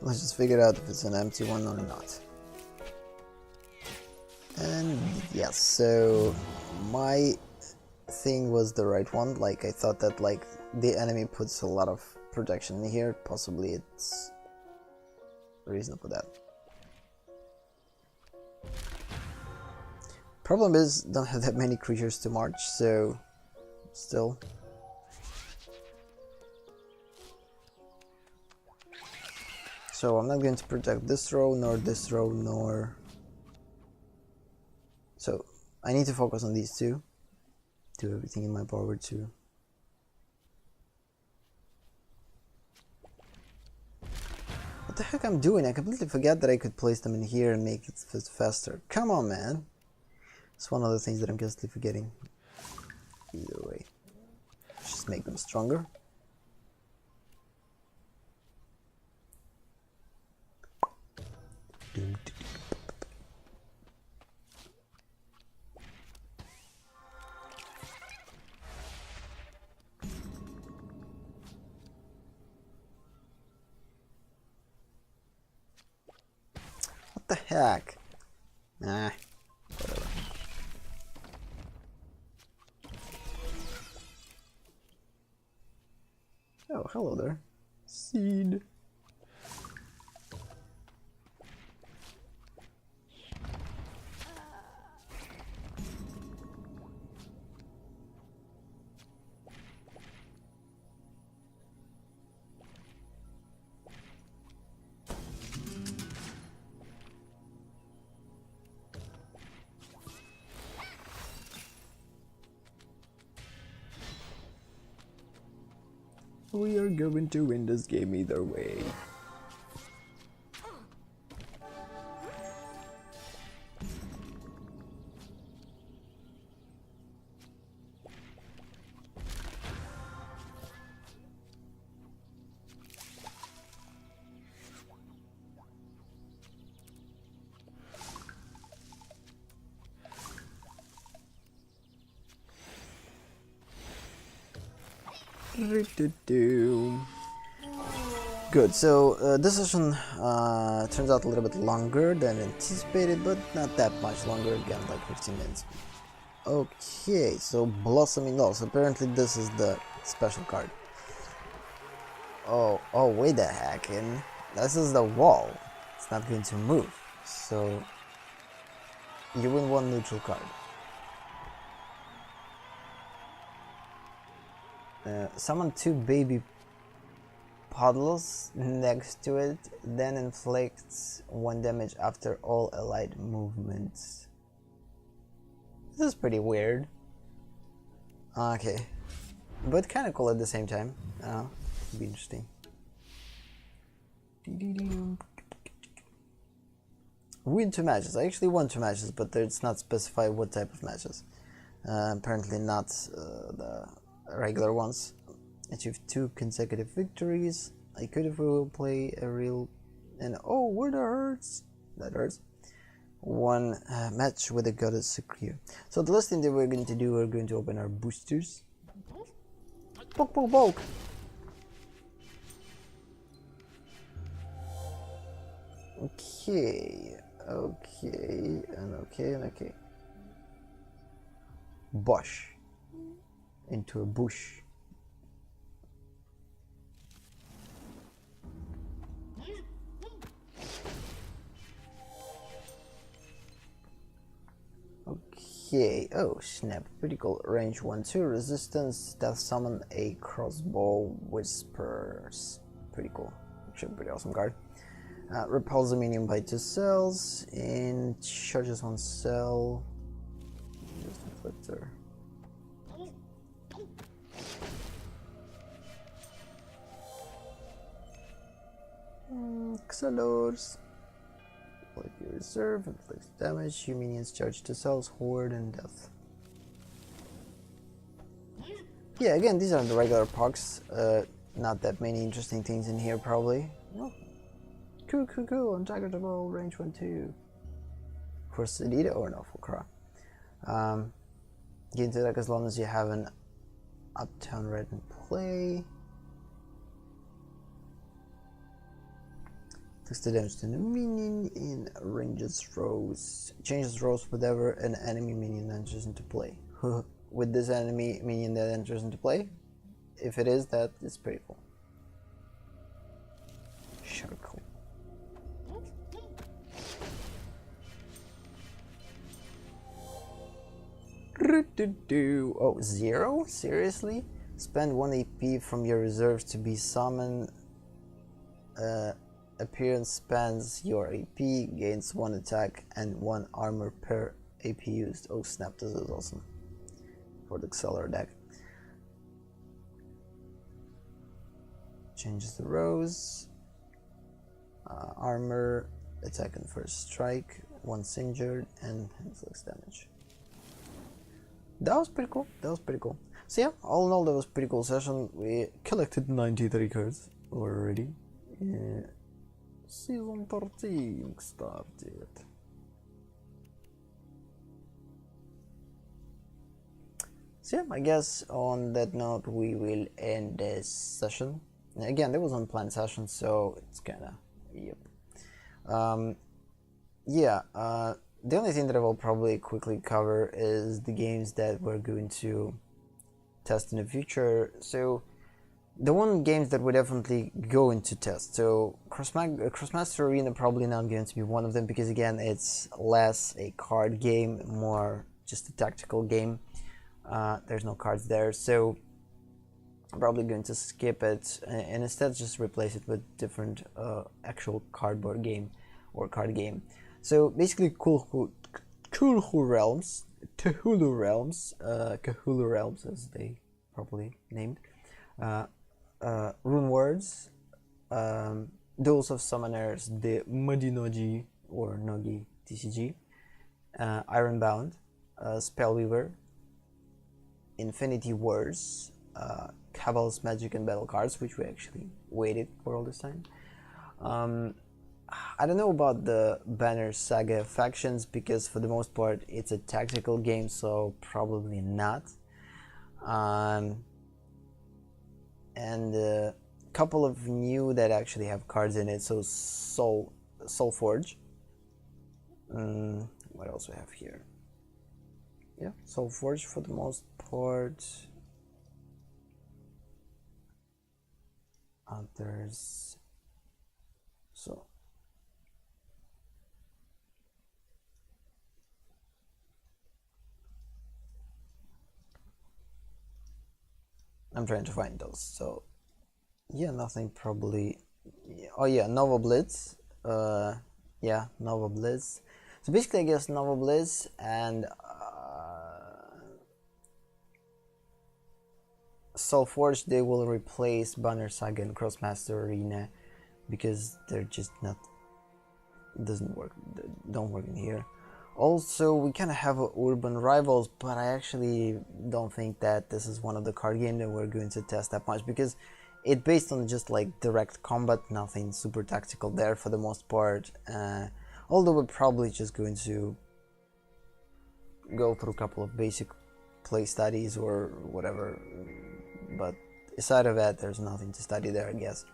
Let's just figure out if it's an empty one or not. And yes, so my thing was the right one. Like, I thought that like the enemy puts a lot of protection in here. Possibly it's a reason for that. Problem is, don't have that many creatures to march, so still. So I'm not going to protect this row, nor this row, nor... So I need to focus on these two. Do everything in my power to... What the heck I'm doing? I completely forgot that I could place them in here and make it faster. Come on, man! It's one of the things that I'm constantly forgetting. Either way. Just make them stronger. What the heck? Nah, whatever. Oh, hello there. Seed. We are going to win this game either way. Good, so this session turns out a little bit longer than anticipated, but not that much longer, again, like 15 minutes. Okay, so Blossoming Loss, apparently this is the special card. Oh, wait the heck, and this is the wall. It's not going to move, so... You win one neutral card. Summon 2 baby puddles next to it, then inflicts 1 damage after all allied movements. This is pretty weird. Okay. But kind of cool at the same time. It'd be interesting. Win 2 matches. I actually won 2 matches, but it's not specified what type of matches. Apparently not the regular ones. Achieved 2 consecutive victories. I could have play a real... And oh, where that hurts! That hurts. 1 match with a goddess secure. So the last thing that we're going to do, we're going to open our boosters. Poke, poke, poke! Okay, okay, and okay, and okay. Bush. Into a bush. Okay, oh snap, pretty cool. Range 1-2, resistance, death summon a crossbow whispers. Pretty cool. Actually, pretty awesome card. Repels a minion by 2 cells, and charges 1 cell. Just inflictor. Xalors. Like your reserve, inflicts damage, you minions charge 2 cells, horde, and death. Yeah, again, these are the regular pucks. Not that many interesting things in here, probably. Oh. Cool, cool, cool. Untitled range 1-2. For Sedita or no, for Kra. Gain to attack as long as you have an Uptown Red in play. Takes the damage to the minion in ranges rows. Changes rows whenever an enemy minion enters into play. With this enemy minion that enters into play, if it is, that is pretty cool. Sure, cool. Oh, 0? Seriously? Spend 1 AP from your reserves to be summoned. Appearance spends your AP, gains 1 attack and 1 armor per AP used. Oh snap, this is awesome. For the Accelerator deck. Changes the rows. Armor, attack and first strike, once injured, and inflicts damage. That was pretty cool. That was pretty cool. So yeah, all in all, that was a pretty cool session. We collected 93 cards already. Season 13 started. So yeah, I guess on that note we will end this session. Again, there was an unplanned session, so it's kinda yep. The only thing that I will probably quickly cover is the games that we're going to test in the future. So the one games that we're definitely going to test. So Krosmaga Arena probably not going to be one of them, because again, it's less a card game, more just a tactical game. There's no cards there, so I'm probably going to skip it and instead just replace it with different actual cardboard game or card game. So basically Cthulhu Realms, Cthulhu Realms as they properly named, Rune Words, Duels of Summoners, the Muddy Nogi or Nogi TCG, Ironbound, Spellweaver, Infinity Wars, Cabal's Magic and Battle Cards, which we actually waited for all this time. I don't know about the Banner Saga factions, because for the most part it's a tactical game, so probably not. And a couple of new that actually have cards in it, so Soulforge. What else we have here? Yeah, Soulforge for the most part. Others. So I'm trying to find those. So yeah, nothing probably. Oh yeah, Nova Blitz. Yeah, Nova Blitz. So basically, I guess Nova Blitz and Soulforge, they will replace Banner Saga and Crossmaster Arena because they're just not, doesn't work, don't work in here. Also, we kind of have Urban Rivals, but I actually don't think that this is one of the card games that we're going to test that much, because it's based on just like direct combat, nothing super tactical there for the most part. Although we're probably just going to go through a couple of basic play studies or whatever, but aside of that, there's nothing to study there, I guess.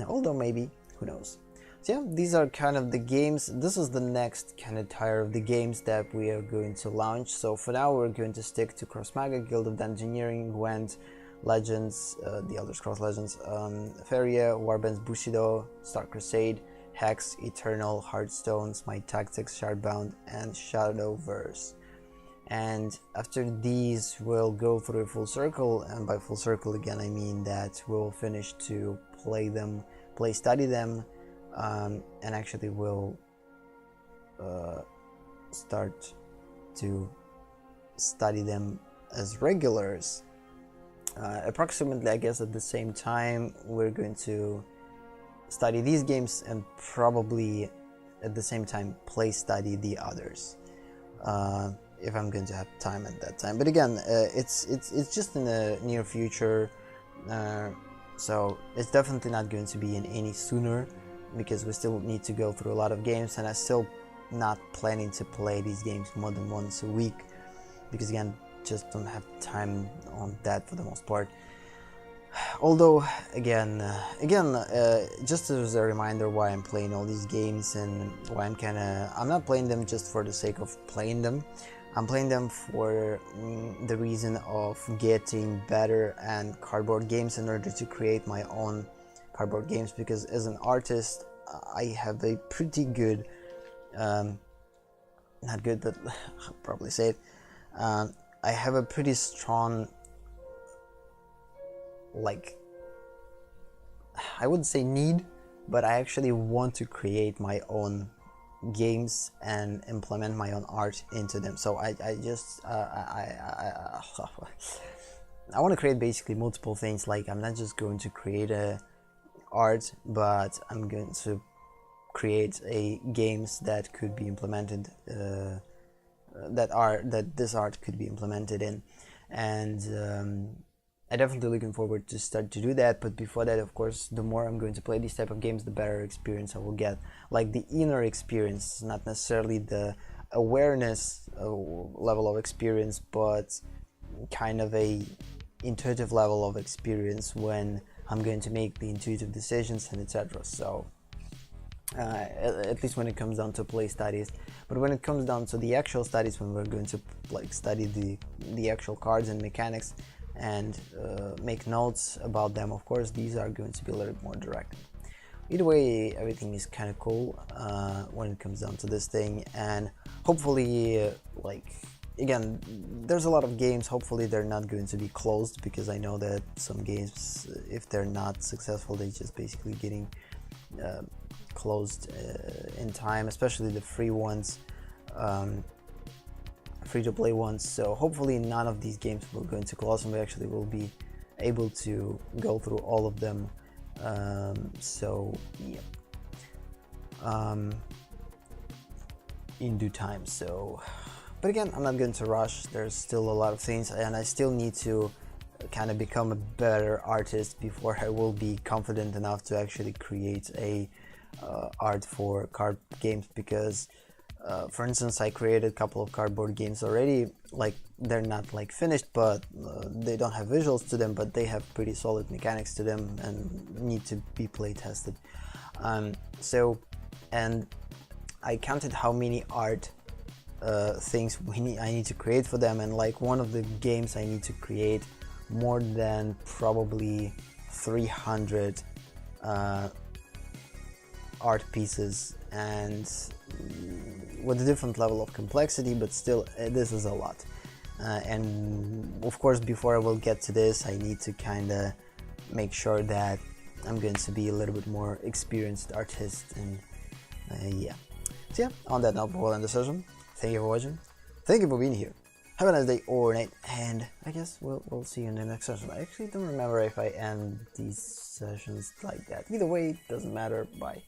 Although maybe, who knows. So yeah, these are kind of the games. This is the next kind of tier of the games that we are going to launch. So for now, we're going to stick to Krosmaga, Guild of Engineering, Gwent, Legends, the Elder Scrolls Legends, Feria, Warbands Bushido, Star Crusade, Hex, Eternal, Hearthstone, Smite Tactics, Shardbound, and Shadowverse. And after these, we'll go through a full circle, and by full circle again I mean that we'll finish to study them, and actually we'll start to study them as regulars. Approximately, I guess, at the same time, we're going to study these games and probably at the same time play study the others, if I'm going to have time at that time. But again, it's just in the near future, so it's definitely not going to be in any sooner, because we still need to go through a lot of games, and I'm still not planning to play these games more than once a week, because again, just don't have time on that for the most part. Although again, just as a reminder why I'm playing all these games and why I'm not playing them just for the sake of playing them. I'm playing them for the reason of getting better and cardboard games in order to create my own cardboard games, because as an artist I have a pretty good, not good, but I'll probably say it, I have a pretty strong, like, I wouldn't say need, but I actually want to create my own games and implement my own art into them. So I want to create basically multiple things. Like, I'm not just going to create a art, but I'm going to create games that could be implemented, that this art could be implemented in, and I'm definitely looking forward to start to do that. But before that, of course, the more I'm going to play these type of games, the better experience I will get. Like the inner experience, not necessarily the awareness level of experience, but kind of a intuitive level of experience when I'm going to make the intuitive decisions and etc. So at least when it comes down to play studies. But when it comes down to the actual studies, when we're going to like study the actual cards and mechanics and make notes about them, of course these are going to be a little bit more direct. Either way, everything is kind of cool when it comes down to this thing, and hopefully like, again, there's a lot of games, hopefully they're not going to be closed, because I know that some games, if they're not successful, they just basically getting closed in time, especially the free ones, free-to-play ones. So hopefully none of these games will go into close, and we actually will be able to go through all of them. So yeah, in due time. So, but again, I'm not going to rush. There's still a lot of things, and I still need to kind of become a better artist before I will be confident enough to actually create a art for card games. Because for instance, I created a couple of cardboard games already. Like, they're not like finished, but they don't have visuals to them, but they have pretty solid mechanics to them and need to be play tested. So, and I counted how many art things I need to create for them, and like one of the games I need to create more than probably 300 art pieces, and with a different level of complexity, but still this is a lot. and of course before I will get to this, I need to kind of make sure that I'm going to be a little bit more experienced artist, and yeah. So yeah, on that note, we'll end the session. Thank you for watching. Thank you for being here. Have a nice day or night, and I guess we'll see you in the next session. I actually don't remember if I end these sessions like that. Either way, it doesn't matter. Bye.